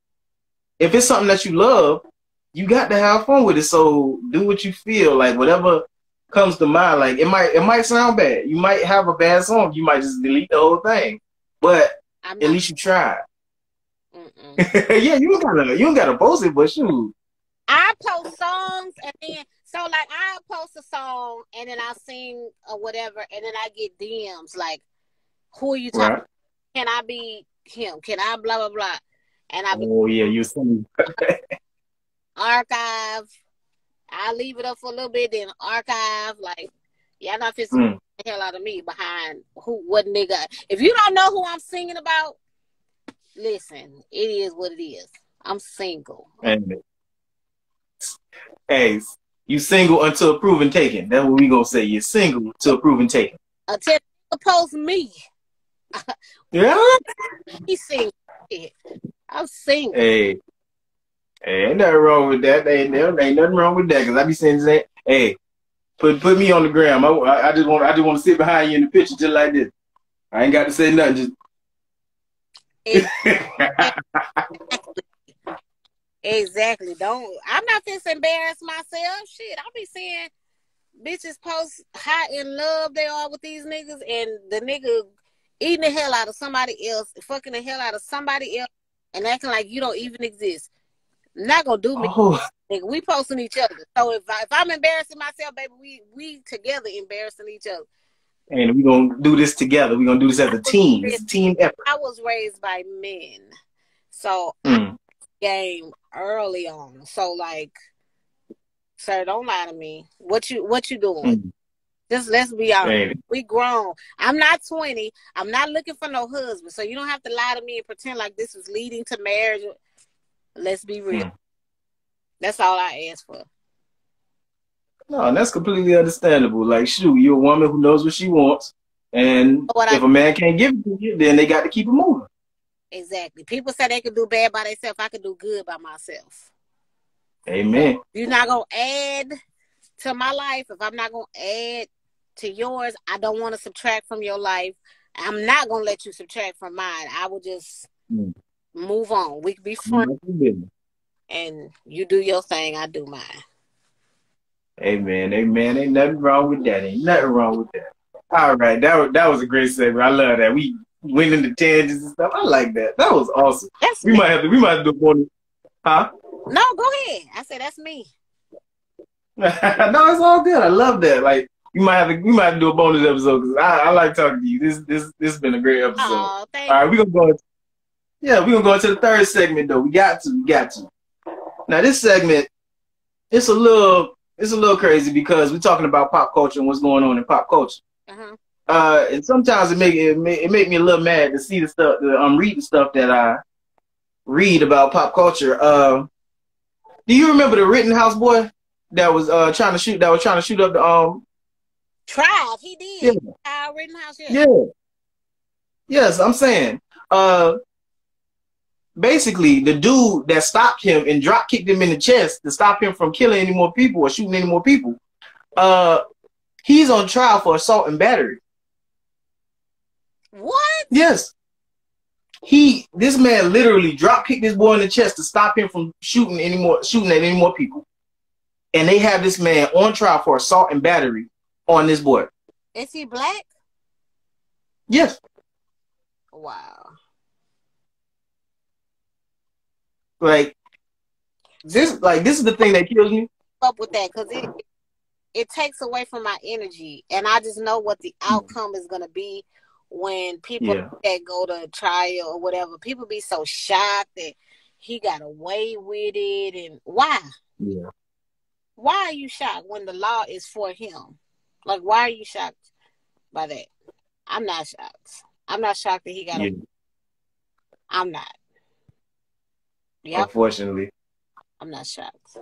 if it's something that you love, you got to have fun with it. So do what you feel, like whatever comes to mind. Like it might sound bad. You might have a bad song. You might just delete the whole thing. But at least you tried. Yeah, you don't gotta post it, but shoot. I post songs and then like I'll post a song and then I'll sing or whatever and then I get DMs like, who are you talking? Right. Can I be him? Can I blah blah blah? And I you sing. Archive. I leave it up for a little bit, then archive. Like, y'all not fit the hell out of me behind what nigga. If you don't know who I'm singing about, Listen, it is what it is. I'm single. And hey, you single until proven taken. That's what we gonna say. You're single till proven taken. Until you post me, Yeah. he's single. I'm single. Hey, ain't nothing wrong with that. Ain't nothing wrong with that. Cause I be saying, hey, put me on the gram. I just want to sit behind you in the picture just like this. I ain't got to say nothing. Just Exactly. I'm not finna embarrass myself. Shit, I be seeing bitches post how in love they are with these niggas, and the nigga eating the hell out of somebody else, fucking the hell out of somebody else, and acting like you don't even exist. Not gonna do me. oh. Nigga, we posting each other. So if I'm embarrassing myself, baby, we together embarrassing each other. And we gonna do this together. We gonna do this as a team. It's a team effort. I was raised by men, so I game early on. So like, sir, don't lie to me. What you doing? Just let's be honest. We grown. I'm not 20. I'm not looking for no husband. So you don't have to lie to me and pretend like this was leading to marriage. Let's be real. That's all I ask for. No, and that's completely understandable. Like, shoot, you're a woman who knows what she wants. And if a man can't give it to you, then they got to keep it moving. Exactly. People say they could do bad by themselves. I could do good by myself. Amen. You're not going to add to my life. If I'm not going to add to yours, I don't want to subtract from your life. I'm not going to let you subtract from mine. I will just move on. We can be friends. And you do your thing, I do mine. Amen. Amen. Ain't nothing wrong with that. Ain't nothing wrong with that. All right. That was a great segment. I love that. We went into tangents and stuff. I like that. That was awesome. We might have to do a bonus. Huh? No, go ahead. I said that's me. No, it's all good. I love that. Like we might have to do a bonus episode because I like talking to you. This has been a great episode. Oh, thank all right, we're gonna go into the third segment though. We got to. Now this segment, it's a little crazy because we're talking about pop culture and what's going on in pop culture. And sometimes it make me a little mad to see the stuff, read the stuff that I read about pop culture. Do you remember the Rittenhouse boy that was trying to shoot up the Tried, he did. Yeah. Rittenhouse, yeah. Yes, I'm saying. Basically, the dude that stopped him and drop kicked him in the chest to stop him from killing any more people or shooting any more people, he's on trial for assault and battery. What? Yes. This man literally drop kicked this boy in the chest to stop him from shooting at any more people. And they have this man on trial for assault and battery on this boy. Is he black? Yes. Wow. Like this is the thing that kills me. Up with that because it takes away from my energy, and I just know what the outcome is gonna be when people that go to trial or whatever. People be so shocked that he got away with it, and why? Yeah. Why are you shocked when the law is for him? Like, why are you shocked by that? I'm not shocked. I'm not shocked that he got away. I'm not. Yep. Unfortunately. I'm not shocked.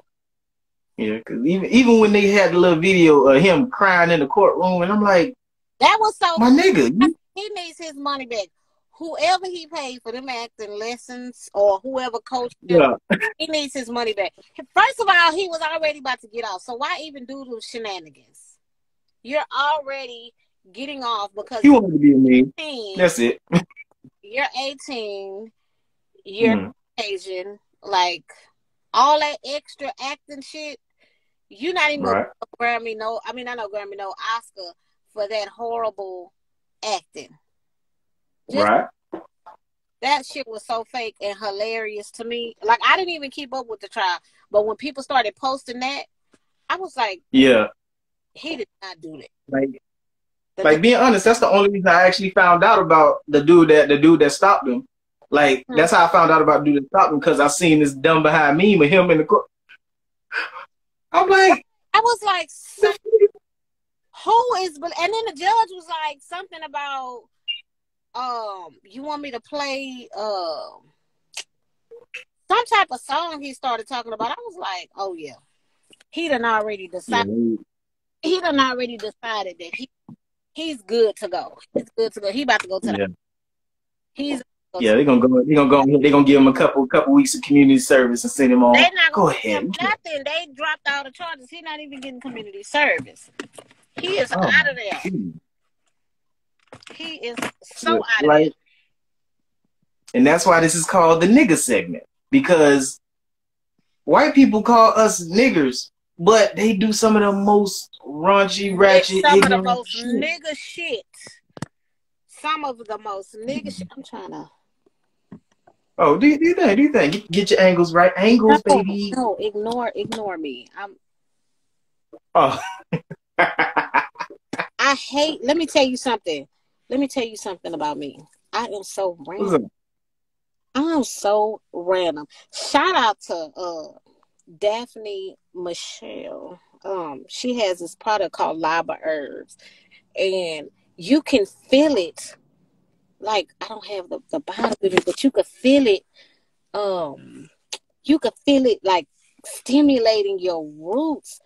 Yeah, because even when they had the little video of him crying in the courtroom, and I'm like, that was so my nigga. He needs his money back. Whoever he paid for them acting lessons or whoever coached him, he needs his money back. First of all, he was already about to get off. So why even do those shenanigans? You're already getting off because he wanted to be a man. That's it. You're 18. You're Asian. Like all that extra acting shit. You're not even gonna Grammy no. I mean, I know Grammy no Oscar for that horrible acting. Just, that shit was so fake and hilarious to me. Like I didn't even keep up with the trial, but when people started posting that, I was like, yeah, he did not do that. Like being honest, that's the only reason I actually found out about the dude that stopped him. Like that's how I found out about the dude that stopped him because I seen this dumb behind meme of him in the court. I'm like, I was like, who is? And then the judge was like something about You want me to play some type of song he started talking about? I was like, oh yeah, he done already decided. Yeah. He done already decided that he's good to go. He's good to go. He about to go to the. Yeah. He's. Yeah, they're gonna go. They're gonna give him a couple weeks of community service and send him on. They not Go gonna give ahead. him nothing. They dropped all the charges. He's not even getting community service. He is Oh, out of there. geez. He is so out of Like, there. and that's why this is called the nigga segment, because white people call us niggers, but they do some of the most raunchy, ratchet, Some of the ignorant most shit. nigga shit. Some of the most nigga shit. I'm trying to. Oh, do you think? Get your angles right. Angles, baby. No, ignore me. Oh. I hate. Let me tell you something. Let me tell you something about me. I am so random. I'm so random. Shout out to Daphne Michelle. She has this product called Lava Herbs, and you can feel it. Like, I don't have the bottle with it, but you could feel it. You could feel it like stimulating your roots.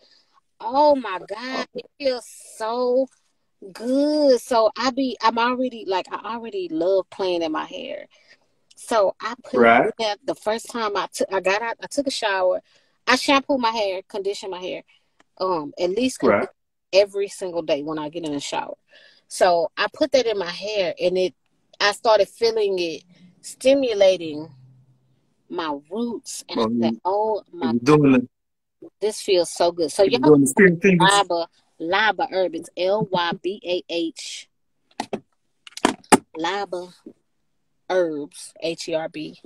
Oh my God, it feels so good. So I already love playing in my hair. So I put that the first time I got out, I took a shower, I shampoo my hair, condition my hair, at least every single day when I get in the shower. So I put that in my hair, and I started feeling it stimulating my roots, and I said, "Oh my God, this feels so good." So y'all, Laba Herb. It's LYBAH. Laba Herbs. HERB.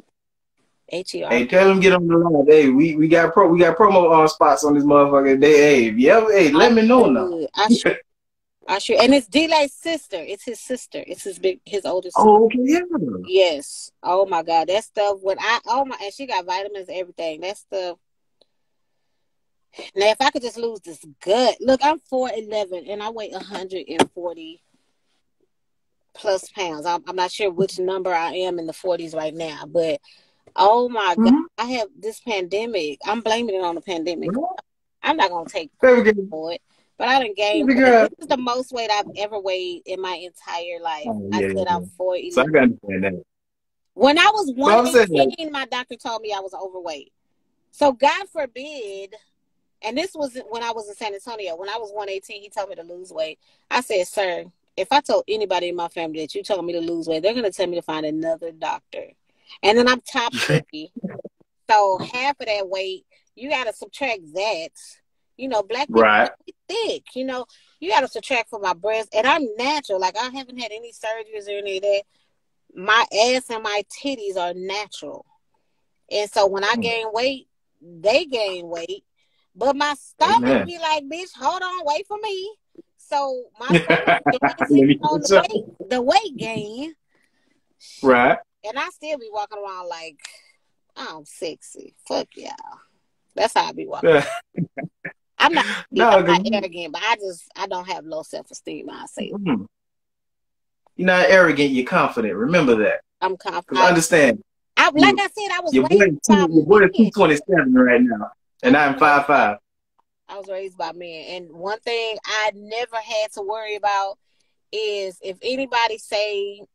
Hey, tell them get on the line. Hey, we got promo spots on this motherfucker. Hey, let me know now. I sure. And it's D-Lay's sister. It's his sister. It's his oldest sister. Oh, okay, yeah. Yes. Oh my God, that stuff. And she got vitamins, everything. That stuff. Now, if I could just lose this gut. Look, I'm 4'11" and I weigh 140 plus pounds. I'm not sure which number I am in the 40s right now, but oh my God, I have this pandemic. I'm blaming it on the pandemic. I'm not gonna take credit for it, but I done gained weight. This is the most weight I've ever weighed in my entire life. I said I'm 4'11". So I got to understand that. When I was 118, my doctor told me I was overweight. So God forbid. And this was when I was in San Antonio. When I was 118, he told me to lose weight. I said, "Sir, if I told anybody in my family that you told me to lose weight, they're going to tell me to find another doctor." And then I'm top 50. So half of that weight, you got to subtract that. You know, black people are thick. You know, you got to subtract from my breast. And I'm natural. Like, I haven't had any surgeries or any of that. My ass and my titties are natural. And so when I gain weight, they gain weight. But my stomach be like, "Bitch, hold on, wait for me." So my stomach on the weight gain. Right. And I still be walking around like I'm sexy. Fuck y'all. That's how I be walking. I'm not arrogant, but I don't have low self-esteem. I say you're not arrogant, you're confident. Remember that. I'm confident. Because understand. Like I said, I was your boy is 227 right now. And I'm 5'5". I was raised by men. And one thing I never had to worry about is if anybody say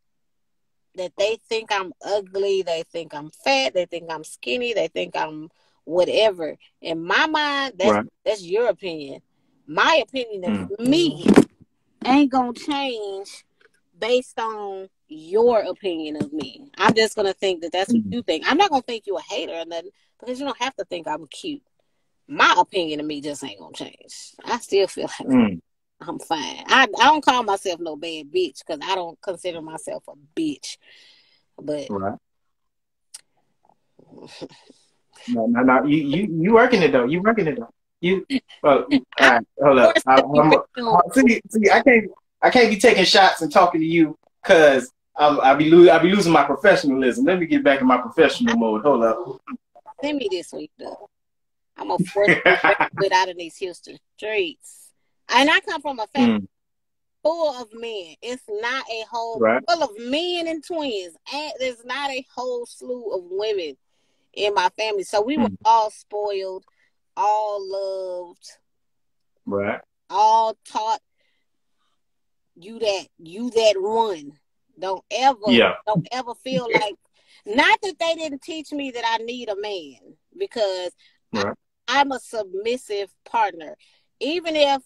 that they think I'm ugly, they think I'm fat, they think I'm skinny, they think I'm whatever. In my mind, that's your opinion. My opinion of me ain't gonna change based on your opinion of me. I'm just gonna think that that's what you think. I'm not gonna think you a hater or nothing, because you don't have to think I'm cute. My opinion of me just ain't gonna change. I still feel like I'm fine. I don't call myself no bad bitch, because I don't consider myself a bitch. But no, you working it though. You working it though. You all right, hold up. See, I can't be taking shots and talking to you, because I'll be losing my professionalism. Let me get back in my professional mode. Hold up. Send me this week though. I'm gonna force you out of these Houston streets. And I come from a family full of men. It's not a whole Right. full of men and twins. And there's not a whole slew of women in my family. So we were all spoiled, all loved, Right. all taught you that one. Don't ever feel like, not that they didn't teach me that I need a man, because Right. I'm a submissive partner. Even if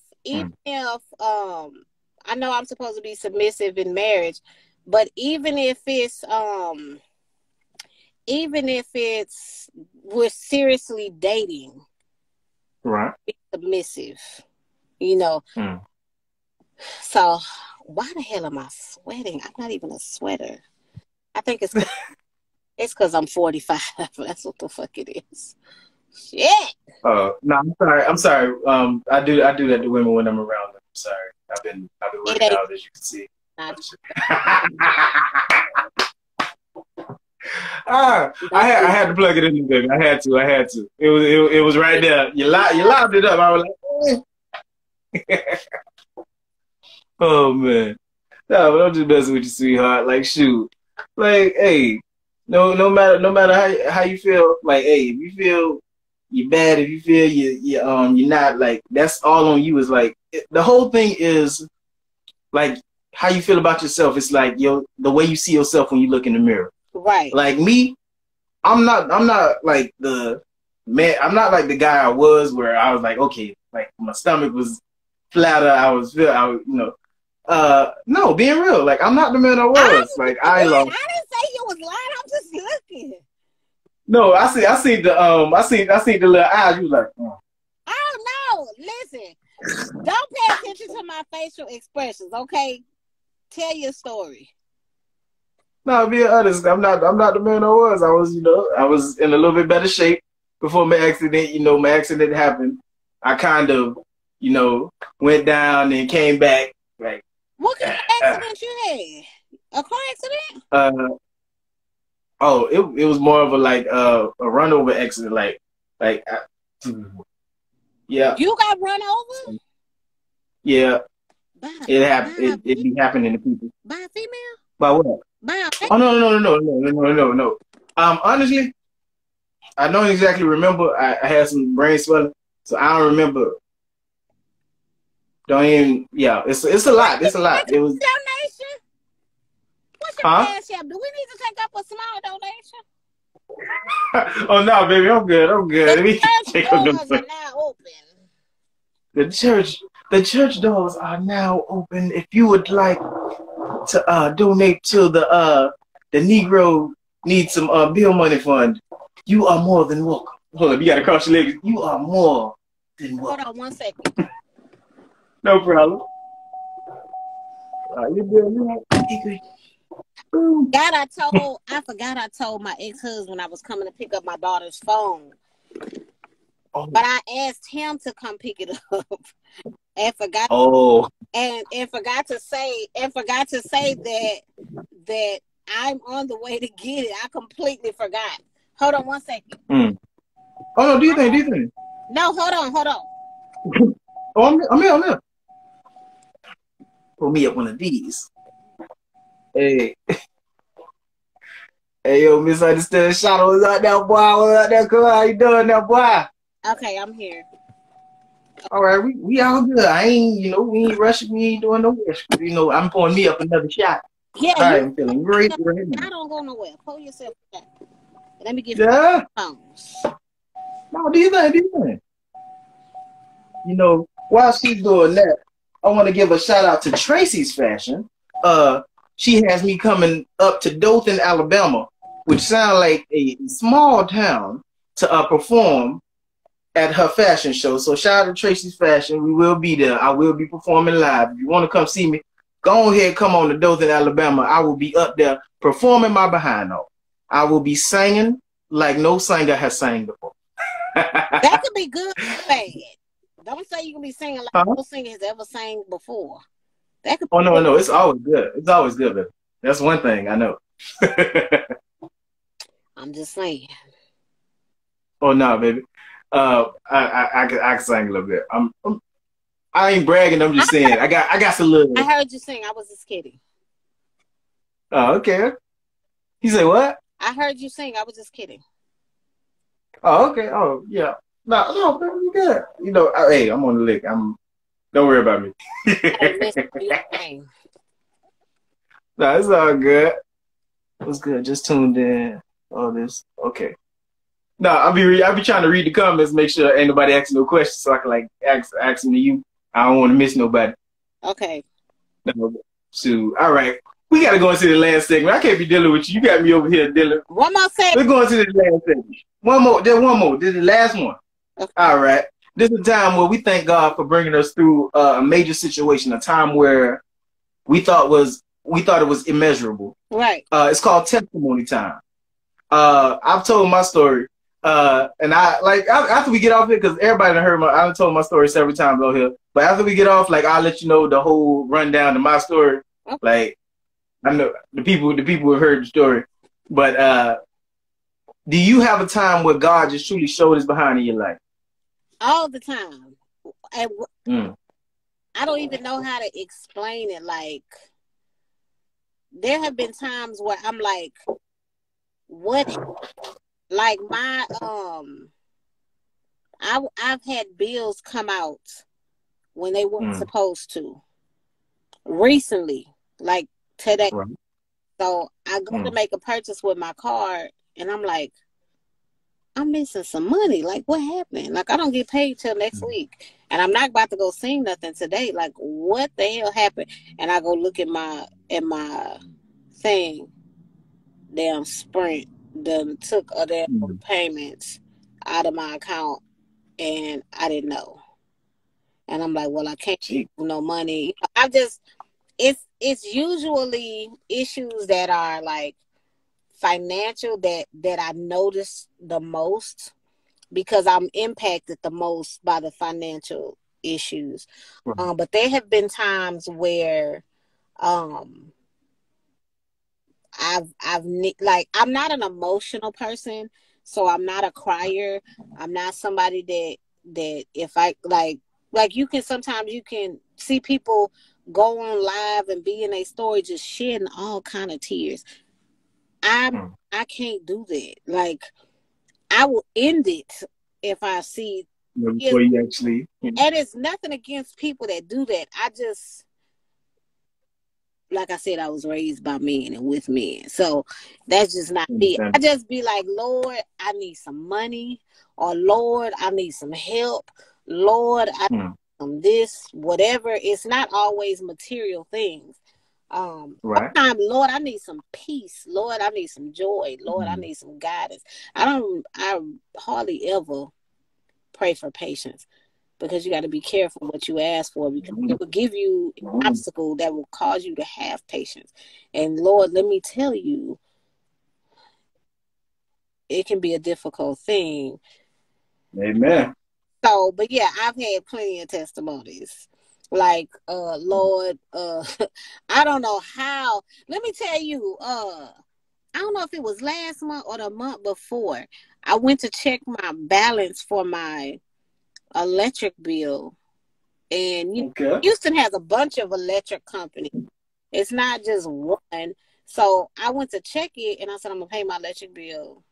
I know I'm supposed to be submissive in marriage, but even if it's we're seriously dating, Right. be submissive, you know. So why the hell am I sweating? I'm not even a sweater. I think it's because I'm 45. That's what the fuck it is. Shit. No, I'm sorry. I do that to women when I'm around them. I'm sorry. I've been working out, as you can see. I had to plug it in, baby. I had to. It was right there. You loud it up. I was like, oh man. No, but I'm just messing with you, sweetheart. Like, shoot. Like, hey, no matter how you feel, like, hey, if you feel you're bad, if you feel you're not, like, that's all on you. Is like, the whole thing is like how you feel about yourself. It's like the way you see yourself when you look in the mirror. Right. Like me, I'm not like the man. I'm not like the guy I was, where I was like, okay, like my stomach was flatter. No, being real. Like, I'm not the man I was. I didn't say you was lying. I'm just looking. No, I see the little eyes. You was like, oh no, listen. Don't pay attention to my facial expressions, okay? Tell your story. No, being honest, I'm not the man I was. I was in a little bit better shape before my accident. My accident happened. I kind of, went down and came back. Like, what kind of accident you had? A car accident? It was more of a run over accident. Yeah. You got run over? Yeah. It happened. It be happening to people. By a female? By what? By a Oh no. Honestly, I don't exactly remember. I had some brain swelling, so I don't remember. Don't even. Yeah, it's a lot. It's a lot. It was donation. What's your cash app? Do we need to take up a small donation? Oh no, baby, I'm good. The church doors are now open. The church doors are now open. If you would like to donate to the Negro Needs Some Bill Money Fund, you are more than welcome. Hold on, you gotta cross your legs. You are more than welcome. Hold on 1 second. No problem. You good? I forgot I told my ex-husband when I was coming to pick up my daughter's phone. Oh. But I asked him to come pick it up and forgot and forgot to say that I'm on the way to get it. I completely forgot. Hold on 1 second. Oh no, do you think? No, hold on. Oh, I'm here. Pull me up one of these. Hey, yo, misunderstood. Shadow was out there, boy. Was out there, girl. How you doing, now, boy? Okay, I'm here. All right, we all good. I ain't, we ain't rushing. We ain't doing no rush. I'm pouring me up another shot. Yeah, I'm feeling great. I don't go nowhere. Pull yourself back. Let me get phones. No, do you think? While she's doing that, I want to give a shout out to Tracy's Fashion. She has me coming up to Dothan, Alabama, which sounds like a small town, to perform at her fashion show. So shout out to Tracy's Fashion. We will be there. I will be performing live. If you want to come see me, go ahead, come on to Dothan, Alabama. I will be up there performing my behind off. I will be singing like no singer has sang before. That could be good or bad. Don't say you can be singing like no singer has ever sang before. That could be no, it's always good. It's always good, baby. That's one thing I know. I'm just saying. Oh no, baby. I can sing a little bit. I ain't bragging. I'm just saying. I got some little. I heard you sing. I was just kidding. Oh, okay. You say what? I heard you sing. I was just kidding. Oh, okay. Oh, yeah. No, bro, you good. You know, hey, I'm on the lick. Don't worry about me. I missed your name. No, it's all good. What's good? Just tuned in. All this. Okay. No, I be trying to read the comments, make sure ain't nobody asking no questions, so I can like ask them to you. I don't want to miss nobody. Okay. No, so, all right. We got to go into the last segment. I can't be dealing with you. You got me over here dealing. One more segment. We're going to the last segment. One more. There's one more. This is the last one. Okay. All right. This is a time where we thank God for bringing us through a major situation, a time where we thought it was immeasurable. Right. It's called testimony time. I've told my story. And after we get off here, because everybody done heard I've told my story several times on here. But after we get off, like I'll let you know the whole rundown of my story. Okay. Like I know the people who heard the story. But do you have a time where God just truly showed his behind in your life? All the time. I don't even know how to explain it. Like there have been times where I'm like, what? Like my I've had bills come out when they weren't supposed to. Recently, like today. Right. So I go to make a purchase with my card and I'm like, I'm missing some money. Like what happened? Like I don't get paid till next week. And I'm not about to go sing nothing today. Like what the hell happened? And I go look at my thing. Damn Sprint done took a damn payments out of my account and I didn't know. And I'm like, well, I can't keep no money. It's usually issues that are like financial that I notice the most because I'm impacted the most by the financial issues. Right. But there have been times where I'm not an emotional person, so I'm not a crier. I'm not somebody that if I like you can sometimes you can see people go on live and be in a story just shedding all kind of tears. I can't do that. Like I will end it if I see before you actually. And it's nothing against people that do that. I just, like I said, I was raised by men and with men. So that's just not me. I just be like, Lord, I need some money. Or Lord, I need some help. Lord, I need some this, whatever. It's not always material things. Right. Sometimes, Lord, I need some peace. Lord, I need some joy. Lord, I need some guidance. I hardly ever pray for patience. Because you got to be careful what you ask for because it will give you an obstacle that will cause you to have patience. And Lord, let me tell you, it can be a difficult thing. Amen. So, but yeah, I've had plenty of testimonies. Like, Lord, I don't know how. Let me tell you, I don't know if it was last month or the month before. I went to check my balance for my electric bill, and Houston has a bunch of electric companies. It's not just one. So I went to check it, and I said I'm gonna pay my electric bill,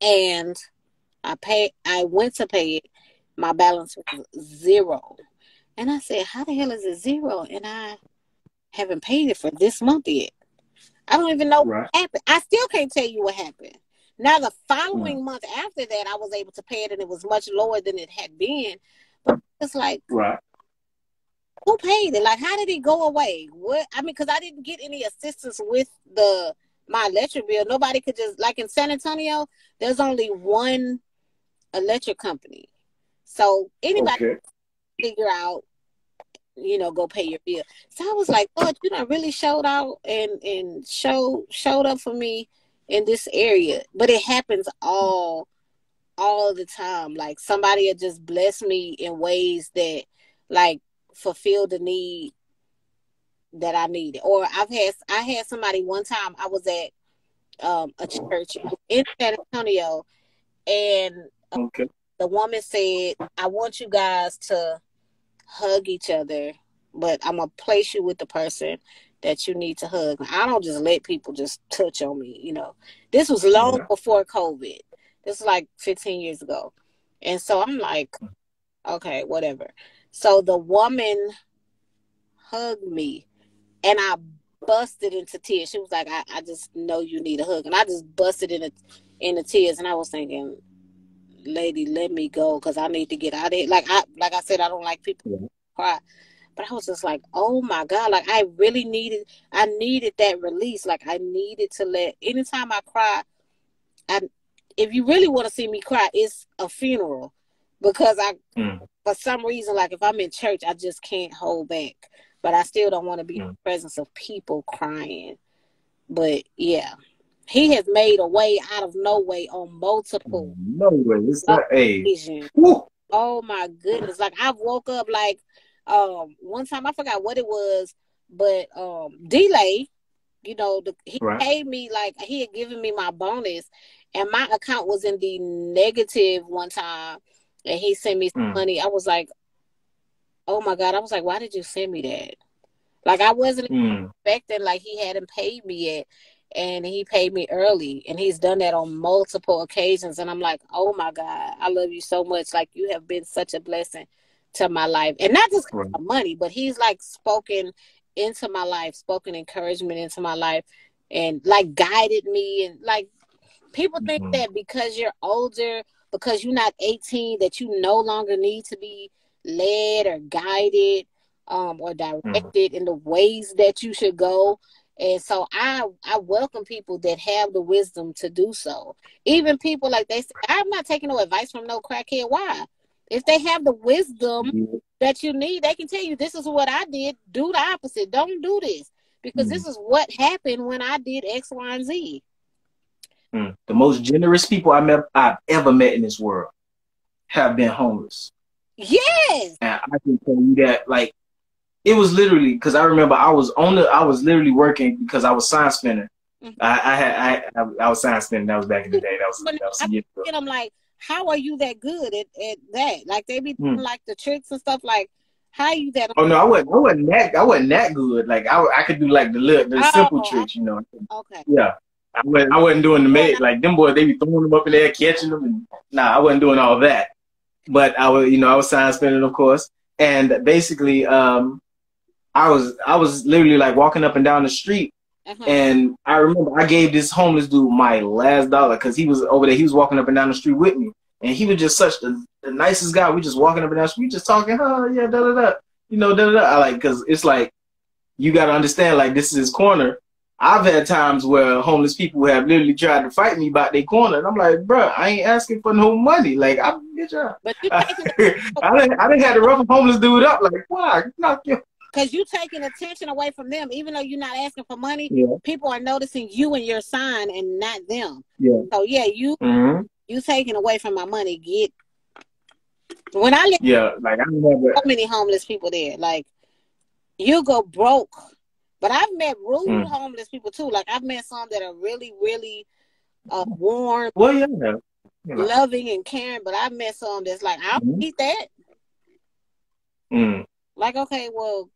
and I went to pay it. My balance was 0, and I said, "How the hell is it 0?" And I haven't paid it for this month yet. I don't even know what happened. I still can't tell you what happened. Now, the following month after that, I was able to pay it, and it was much lower than it had been. But it's like, who paid it? Like, how did it go away? What? I mean, because I didn't get any assistance with my electric bill. Nobody could just, like in San Antonio, there's only one electric company. So anybody can figure out, go pay your bill. So I was like, Lord, you done really showed out and showed up for me in this area. But it happens all the time. Like somebody had just blessed me in ways that like fulfill the need that I needed. Or I had somebody one time. I was at a church in San Antonio, and the woman said, I want you guys to hug each other, but I'm gonna place you with the person that you need to hug. I don't just let people just touch on me, you know. This was long before COVID. This was like 15 years ago. And so I'm like, okay, whatever. So the woman hugged me and I busted into tears. She was like, I just know you need a hug. And I just busted into tears. And I was thinking, lady, let me go because I need to get out of here. Like I said, I don't like people cry. But I was just like, oh my God, like I needed that release. Like I needed to anytime I cry, if you really want to see me cry, it's a funeral. Because for some reason, like if I'm in church, I just can't hold back. But I still don't want to be in the presence of people crying. But yeah, he has made a way out of no way on multiple occasions. Oh my goodness. Like I've woke up like, one time I forgot what it was, but delay, you know, he paid me, like he had given me my bonus and my account was in the negative one time and he sent me some money. I was like, oh my God. I was like, why did you send me that? Like I wasn't expecting, like he hadn't paid me yet and he paid me early and he's done that on multiple occasions. And I'm like, oh my God, I love you so much. Like you have been such a blessing to my life, and not just money, but he's like spoken into my life, spoken encouragement into my life, and like guided me. And like people think that because you're older, because you're not 18, that you no longer need to be led or guided or directed in the ways that you should go. And so I welcome people that have the wisdom to do so. Even people like they say, I'm not taking no advice from no crackhead. Why? If they have the wisdom that you need, they can tell you, this is what I did. Do the opposite. Don't do this. Because this is what happened when I did X, Y, and Z. The most generous people I've ever met in this world have been homeless. Yes. And I can tell you that, like, it was literally, because I remember I was literally working because I was sign spinning. I was sign spinning. That was back in the day. That was a year ago. And I'm like, how are you that good at that? Like they be doing like the tricks and stuff. Like, how are you that? Oh no, I wasn't that good. Like I could do like the simple tricks, you know. Okay. Yeah, I wasn't doing the like them boys. They be throwing them up in there, catching them, and I wasn't doing all that. But I was sign spinning, of course, and basically, I was literally like walking up and down the street. And I remember I gave this homeless dude my last dollar because he was over there. He was walking up and down the street with me. And he was just such the nicest guy. We just walking up and down the street, just talking, oh, yeah, da-da-da. You know, da-da-da. I like, because it's like, you got to understand, like, this is his corner. I've had times where homeless people have literally tried to fight me about their corner. And I'm like, bro, I ain't asking for no money. Like, I'm get your But I didn't have to rough a homeless dude up. Like, why? Knock you. Because you taking attention away from them, even though you're not asking for money, people are noticing you and your sign and not them. Yeah. So yeah, you taking away from my money. When I live, like I remember so many homeless people there. Like you go broke, but I've met rude homeless people too. Like I've met some that are really, really warm, loving and caring. But I've met some that's like, I don't eat that. Like, okay, well,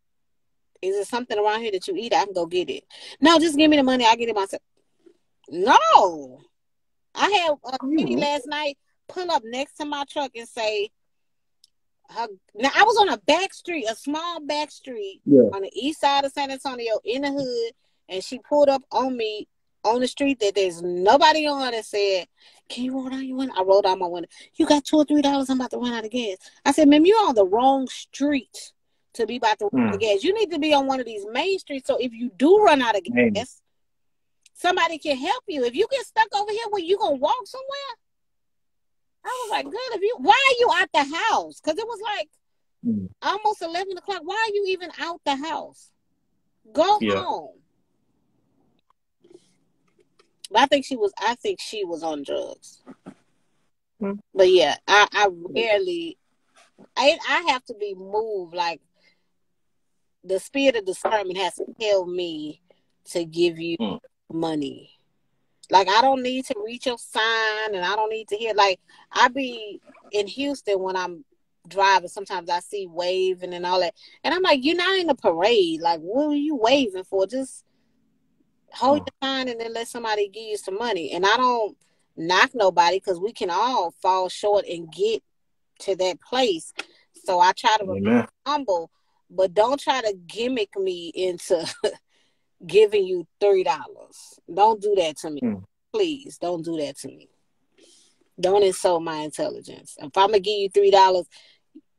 is there something around here that you eat? I can go get it. No, just give me the money. I'll get it myself. No. I had a lady last night pull up next to my truck and say, now I was on a back street, a small back street on the east side of San Antonio in the hood, and she pulled up on me on the street that there's nobody on and said, can you roll down your window? I rolled down my window. You got $2 or $3? I'm about to run out of gas. I said, ma'am, you're on the wrong street to be about to run out of gas. You need to be on one of these main streets, so if you do run out of gas, somebody can help you. If you get stuck over here, you gonna walk somewhere? I was like, good. Why are you out the house? Because it was like almost 11 o'clock. Why are you even out the house? Go home. But I think she was on drugs. But yeah, I rarely, I have to be moved. Like the spirit of discernment has to tell me to give you money. Like I don't need to reach your sign, and I don't need to hear. Like I be in Houston when I'm driving, sometimes I see waving and all that. And I'm like, you're not in a parade. Like, what are you waving for? Just hold your sign and then let somebody give you some money. And I don't knock nobody because we can all fall short and get to that place. So I try to remain humble, but don't try to gimmick me into giving you $3. Don't do that to me. Please don't do that to me. Don't insult my intelligence. If I'm gonna give you $3,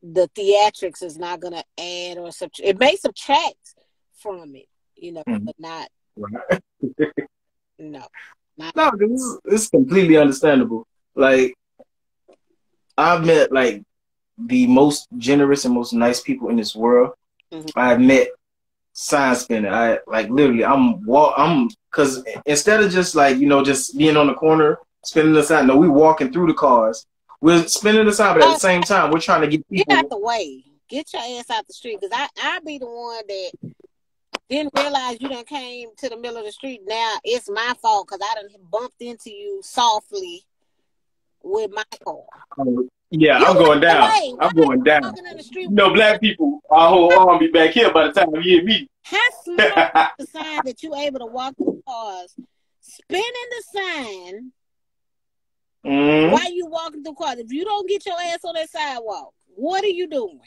the theatrics is not gonna add or subtract. It may subtract from it, you know, but not. Right. No. No, it's completely understandable. Like, I've met like the most generous and most nice people in this world. I've met sign spinning. I like literally. I'm because instead of just like just being on the corner spinning the sign. No, we walking through the cars. We're spinning the sign, but at the same time, we're trying to get people. Get out the way. Get your ass out the street, because I be the one that didn't realize you done came to the middle of the street. Now it's my fault because I done bumped into you softly with my car. Yeah, I'm going down. I'm going down. Black people, our whole arm be back here by the time you hit me. How smart is the sign that you able to walk through cars, spinning the sign while you walking through cars? If you don't get your ass on that sidewalk, what are you doing?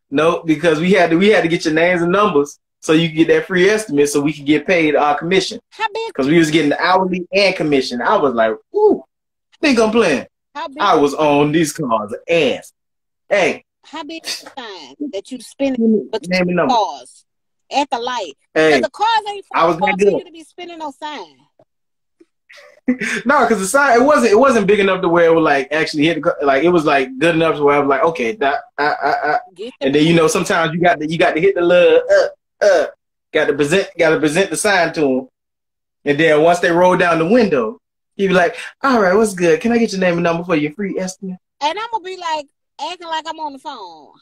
No, because we had to get your names and numbers so you can get that free estimate so we can get paid our commission. Because we was getting hourly and commission. I was like, ooh, think I'm playing. I was on these cars ass. Hey. How big is the sign that you spinning between cars at the light? Because the cars ain't for you to be spinning no sign. No, because the sign it wasn't big enough to where it would like actually hit the, like it was like good enough to where I was like, okay, and then sometimes you got to hit the little got to present the sign to them, and then once they roll down the window, you be like, all right, what's good? Can I get your name and number for your free estimate? And I'm gonna be like acting like I'm on the phone.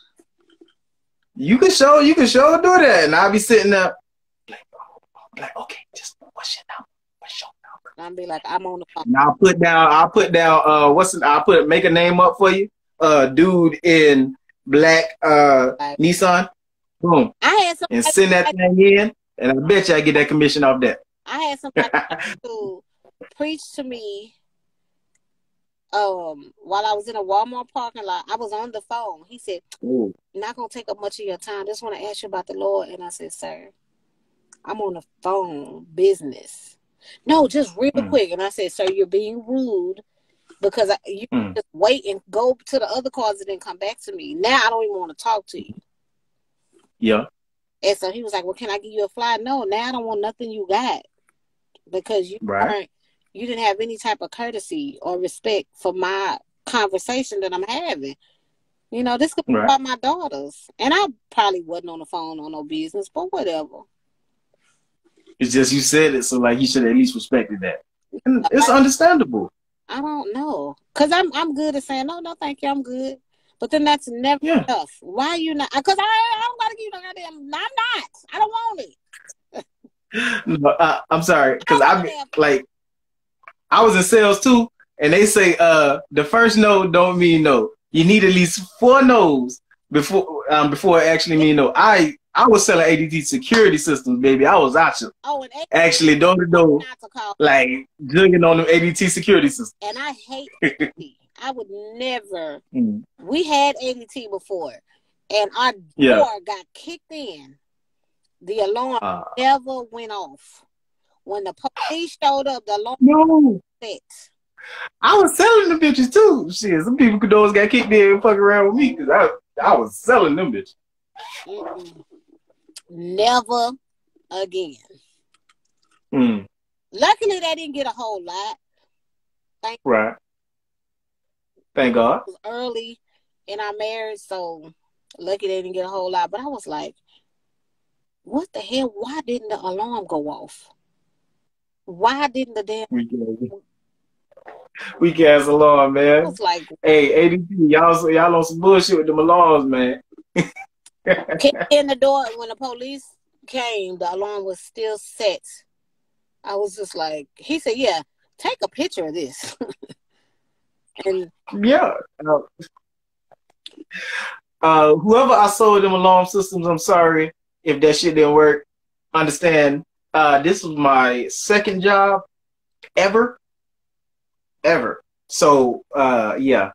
You can show do that, and I'll be sitting there like, okay, just what's your number? What's your number? And I'll be like, I'm on the phone. And I'll put down make a name up for you. Dude in black Nissan. Boom. And send that thing in, and I bet you I get that commission off that. I had somebody to preach to me while I was in a Walmart parking lot. I was on the phone. He said, not gonna take up much of your time. Just want to ask you about the Lord. And I said, sir, I'm on the phone, business. No, just real quick. And I said, sir, you're being rude because you just wait and go to the other cars and then come back to me. Now I don't even want to talk to you. Yeah. And so he was like, well, can I give you a fly? No, now I don't want nothing you got, because you didn't have any type of courtesy or respect for my conversation that I'm having. This could be about my daughters. And I probably wasn't on the phone on no business, but whatever. It's just you said it, so like you should at least respected that. And it's understandable. I don't know. Because I'm good at saying, no, thank you, I'm good. But then that's never enough. Why are you not? Because I don't got to give you no goddamn. I'm not. I don't want it. No, I'm sorry. Because I was in sales too, and they say the first no don't mean no. You need at least 4 no's before it actually mean no. I was selling ADT security systems, baby. I was out you. Actually door to door, like jugging on them ADT security systems. And I hate ADT. I would never. We had ADT before, and our door got kicked in. The alarm never went off. When the police showed up, the alarm set. I was selling them bitches too. Shit, some people could always got kicked in and fuck around with me because I was selling them bitches. Never again. Luckily, they didn't get a whole lot. Thank God. It was early in our marriage, so lucky they didn't get a whole lot. But I was like, what the hell? Why didn't the alarm go off? Why didn't the damn... Weak ass alarm, man. I was like, hey, ADP, y'all on some bullshit with them alarms, man. Kicked in the door. When the police came, the alarm was still set. I was just like, he said, yeah, take a picture of this. And Whoever I sold them alarm systems, I'm sorry if that shit didn't work. Understand, this was my second job ever. So, yeah,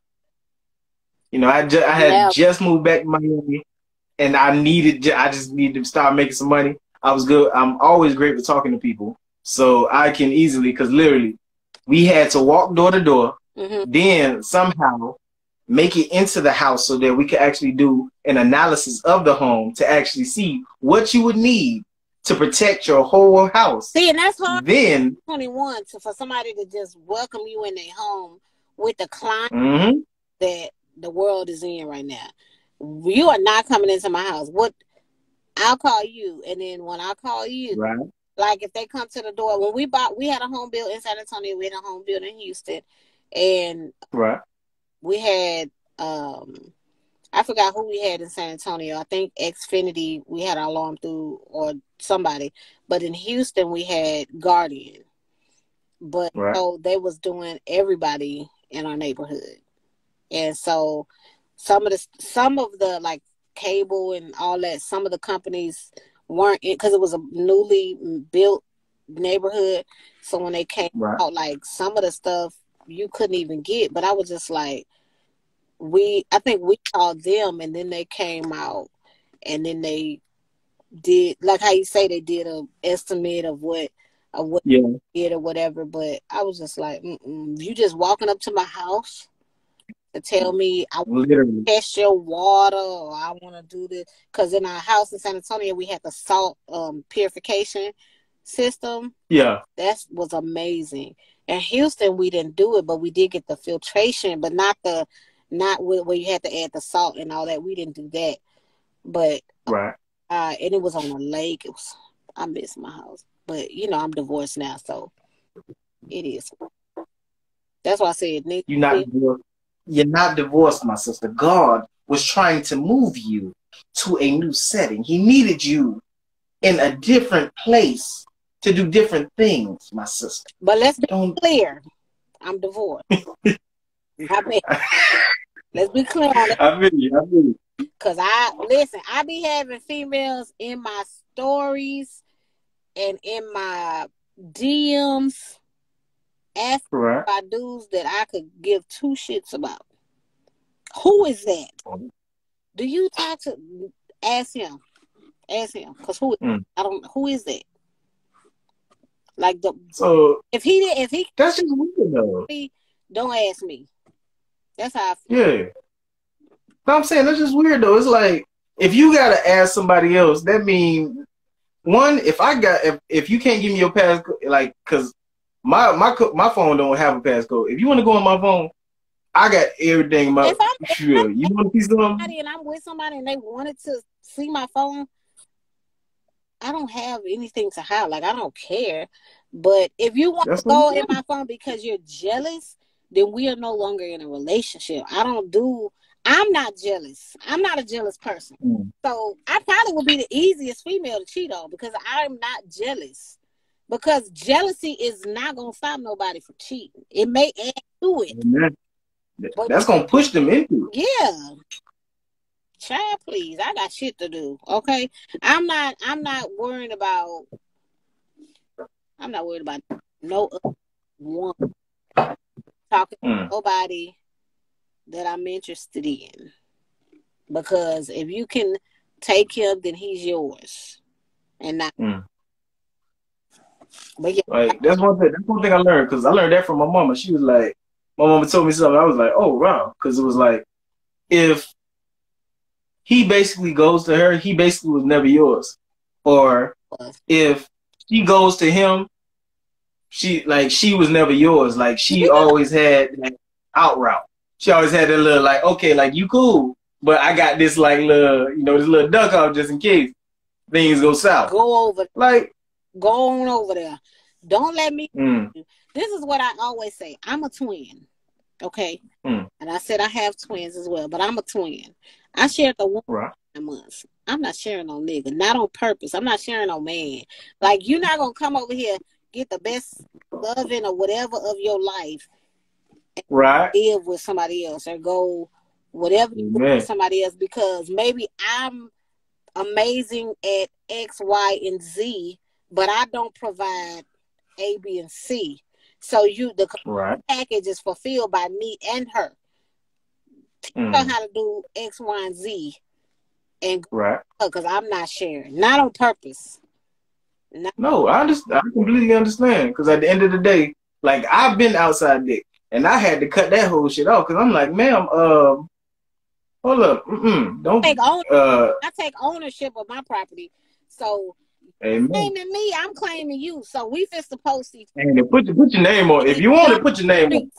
I had Yeah. just moved back to Miami, and I just needed to start making some money. I was good. I'm always great with talking to people, so I can easily, because literally, we had to walk door to door, then somehow make it into the house so that we could actually do an analysis of the home to actually see what you would need to protect your whole house. See, and that's hard. Then 21 for somebody to just welcome you in their home with the climate that the world is in right now. You are not coming into my house. What I'll call you, and then when I call you, right. Like if they come to the door, when we had a home built in San Antonio, we had a home built in Houston, and right. we had I forgot who we had in San Antonio. I think Xfinity we had our alarm through, or somebody, but in Houston we had Guardian. But right. so they was doing everybody in our neighborhood, and so some of the like cable and all that, some of the companies weren't in because it was a newly built neighborhood. So when they came right. out, like some of the stuff you couldn't even get. But I was just like, I think we called them, and then they came out, and then they did, like how you say, they did a estimate of what yeah. they did or whatever. But I was just like, you just walking up to my house to tell me I want to test your water, or I want to do this, because in our house in San Antonio we had the salt purification system. Yeah, that was amazing. In Houston we didn't do it, but we did get the filtration, but not where you had to add the salt and all that. We didn't do that, but right. And it was on a lake. I miss my house, but I'm divorced now, so it is. That's why I said, Nick, you're not divorced, my sister. God was trying to move you to a new setting. He needed you in a different place to do different things, my sister. But let's be clear. I'm divorced. Let's be clear on it. I feel you. Because I be having females in my stories and in my DMs asking about dudes that I could give two shits about. Who is that? Do you talk to? Ask him. Because who is that? Like if he that's just weird though. Don't ask me. That's how I feel. Yeah. No, I'm saying that's just weird though. It's like if you gotta ask somebody else, that means one, if you can't give me your passcode, like, cause my phone don't have a passcode. If you want to go on my phone, I got everything. Sure. You want to see something? And I'm with somebody and they wanted to see my phone, I don't have anything to hide. Like, I don't care. But if you want to go in my phone because you're jealous, then we are no longer in a relationship. I'm not jealous. I'm not a jealous person. So I probably would be the easiest female to cheat on because I'm not jealous. Because jealousy is not going to stop nobody from cheating. It may add to it. That's going to push them into it. Yeah. Child, please. I got shit to do. Okay? I'm not worried about no one talking to nobody that I'm interested in. Because if you can take him, then he's yours. And not but yeah. Like, that's one thing I learned, because I learned that from my mama. She was like, my mama told me something. I was like, oh wow, because it was like, if he basically goes to her, he basically was never yours. Or if she goes to him, she was never yours. Like, she always had that out route. She always had that little, like, okay, like, you cool, but I got this, like, little, this little duck off just in case things go south. Go over. Like, go on over there. Don't let me. This is what I always say. I'm a twin. Okay? And I said I have twins as well, but I'm a twin. I shared the 1 months. I'm not sharing no nigga. Not on purpose. I'm not sharing no man. Like, you're not going to come over here, get the best loving or whatever of your life, and live with somebody else, or go whatever you do Amen. for somebody else, because maybe I'm amazing at X, Y, and Z, but I don't provide A, B, and C. So the Right. package is fulfilled by me and her. Teach her how to do X, Y, and Z, and right. because I'm not sharing, not on purpose. No, I completely understand. Because at the end of the day, like I've been outside dick, and I had to cut that whole shit off. Because I'm like, ma'am, hold up, don't. I take ownership of my property. So, amen. claiming me, I'm claiming you. So we fist to post each. And put your name on. If you want to put your name on,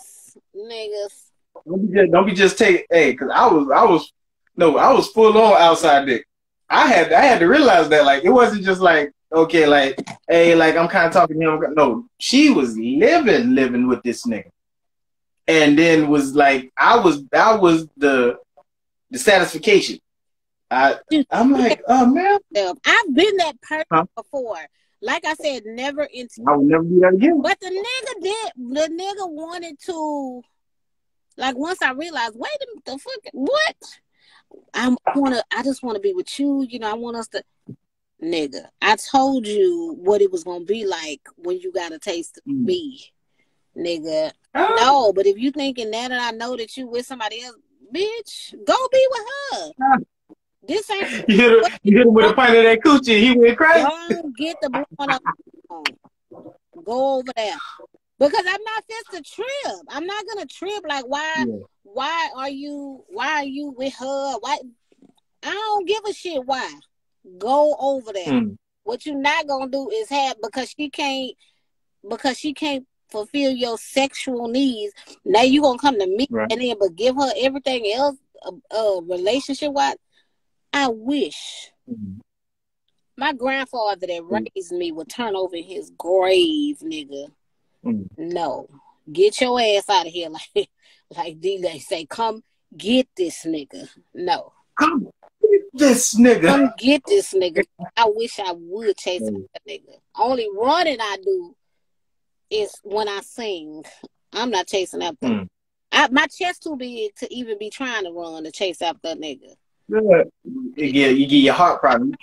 niggas. Don't be just take. Hey, because I was full on outside dick. I had to realize that, like, it wasn't just like, okay, like, hey, like I'm kind of talking to him. No, she was living with this nigga, and then was like, I was the satisfaction. I'm like, oh man, I've been that person before. Like I said, never into. I would never do that again. But the nigga did. The nigga wanted to. Like once I realized, wait a minute, the fuck, what? I just want to be with you. You know, I want us to. Nigga, I told you what it was gonna be like when you got a taste of me, nigga. No, but if you thinking that, and I know that you with somebody else, bitch, go be with her. This ain't. You hit him with a pint of that coochie. He went crazy. Don't get the blunt up. Go over there, because I'm not fit to trip. I'm not gonna trip. Like why? Yeah. Why are you with her? Why? I don't give a shit. Why? Go over there. What you're not gonna do is have because she can't fulfill your sexual needs. Now you gonna come to me and then but give her everything else, relationship wise. I wish my grandfather that raised me would turn over in his grave, nigga. No, get your ass out of here, like D-Lay say. Come get this nigga. No. Come get this nigga. Come get this nigga. I wish I would chase after that nigga. Only running I do is when I sing. I'm not chasing after. My chest too big to even be trying to run to chase after that nigga. Yeah, you get your heart problem.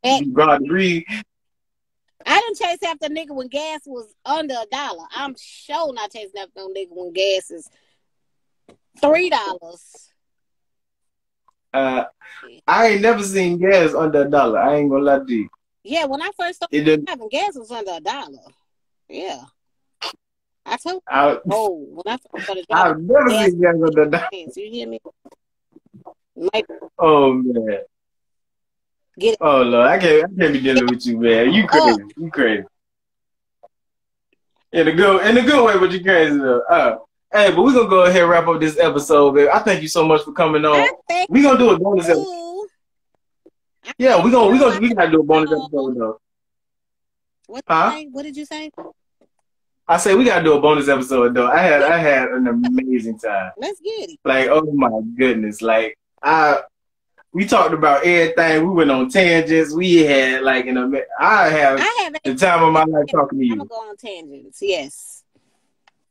You got to breathe. I didn't chase after a nigga when gas was under $1. I'm sure not chasing after no nigga when gas is $3. I ain't never seen gas under $1. I ain't gonna lie to you. Yeah, when I first started having gas was under $1. Yeah. I told you. When I first started driving, I've never seen gas under $1. You hear me? Oh man. Get it. Oh Lord, I can't be dealing with you, man. You crazy. You crazy. In a good way, but you crazy though. Hey, but we're gonna go ahead and wrap up this episode, babe. I thank you so much for coming on. We're gonna do a bonus episode. Yeah, we gotta do a bonus episode though. What did you say? I say we gotta do a bonus episode though. I had an amazing time. Let's get it. Like, oh my goodness. Like we talked about everything. We went on tangents. We had like I have the time of my life talking to you. I'm gonna go on tangents, yes.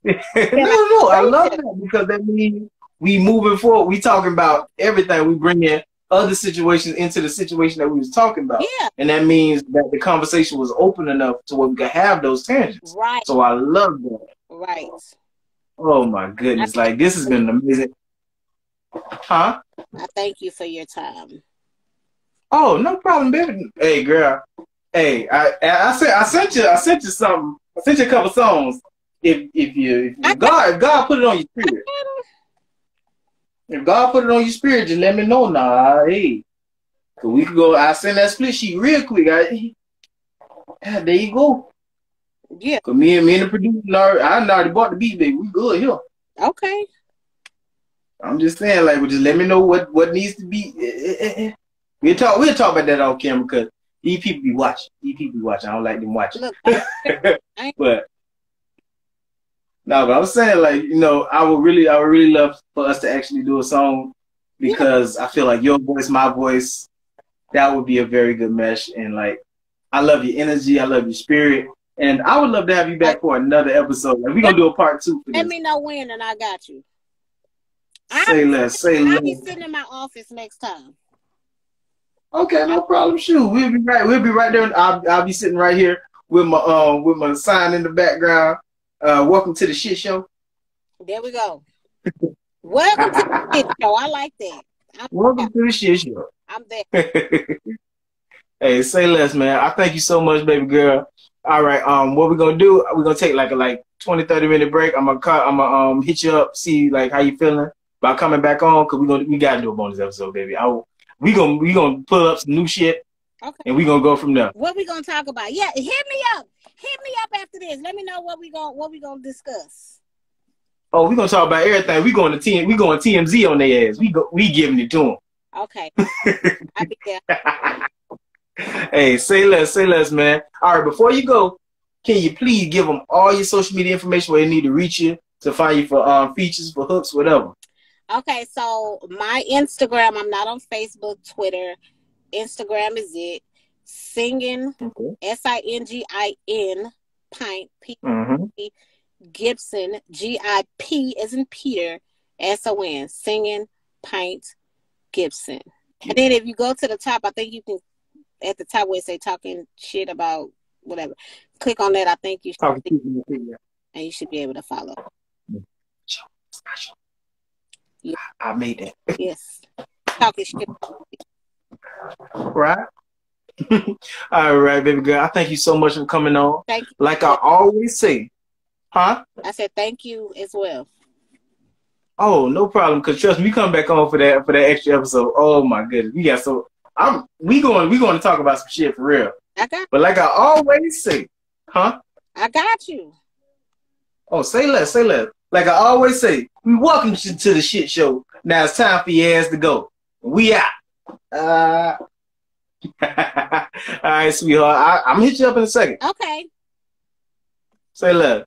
No, I love that because that means we moving forward. We talking about everything. We bring in other situations into the situation that we was talking about. Yeah. And that means that the conversation was open enough to where we could have those tangents. Right. So I love that. Right. Oh my goodness. Like this has been amazing. Huh? I thank you for your time. Oh, no problem, baby. Hey girl. Hey, I sent you something. I sent you a couple songs. If God put it on your spirit. If God put it on your spirit, just let me know now. Hey. Cause we could go, I send that split sheet real quick. There you go. Yeah. Cause me and the producer, I already bought the beat, baby. We good here. Okay. I'm just saying, like, just let me know what needs to be. We'll talk about that on camera because these people be watching. I don't like them watching. Look, but I'm saying, like, I would really love for us to actually do a song because I feel like your voice, my voice, that would be a very good mesh. And like, I love your energy, I love your spirit, and I would love to have you back for another episode. Like, we're gonna do a part 2 for this. Let me know when, and I got you. Say less. Say I'll less. be sitting in my office next time. Okay, no problem. Shoot, we'll be right. We'll be right there. And I'll be sitting right here with my sign in the background. Welcome to the shit show. There we go. Welcome to the shit show. I like that. Welcome to the shit show. I'm there. Hey, say less, man. I thank you so much, baby girl. All right. What we're gonna do? We're gonna take like a 20-30 minute break. I'm gonna hit you up, see like how you feeling about coming back on, cause we gotta do a bonus episode, baby. We gonna pull up some new shit, Okay. and we gonna go from there. What we gonna talk about? Yeah, hit me up. Hit me up after this. Let me know what we gonna discuss. Oh, we gonna talk about everything. We going TMZ on their ass. We giving it to them. Okay. I'll be there. Hey, say less, man. All right, before you go, can you please give them all your social media information where they need to reach you to find you for features, for hooks, whatever. Okay, so my Instagram, I'm not on Facebook, Twitter. Instagram is it. Singin, Singin, Pint, P. Gipson, GIP as in Peter, SON. Singin, Pint, Gipson. And then if you go to the top, I think you can, at the top where it say talking shit about whatever, click on that. I think you should and you should be able to follow. Yeah. I made that. Yes. Talking shit. Right? All right, baby girl. I thank you so much for coming on. Thank you. Like I always say. Huh? I said thank you as well. Oh, no problem. Cause trust me, we come back on for that extra episode. Oh my goodness. We going to talk about some shit for real. But like I always say, huh? I got you. Oh, say less. Like I always say, we welcome you to the shit show. Now it's time for your ass to go. We out. All right, sweetheart. I'm gonna hit you up in a second. Okay. Say less.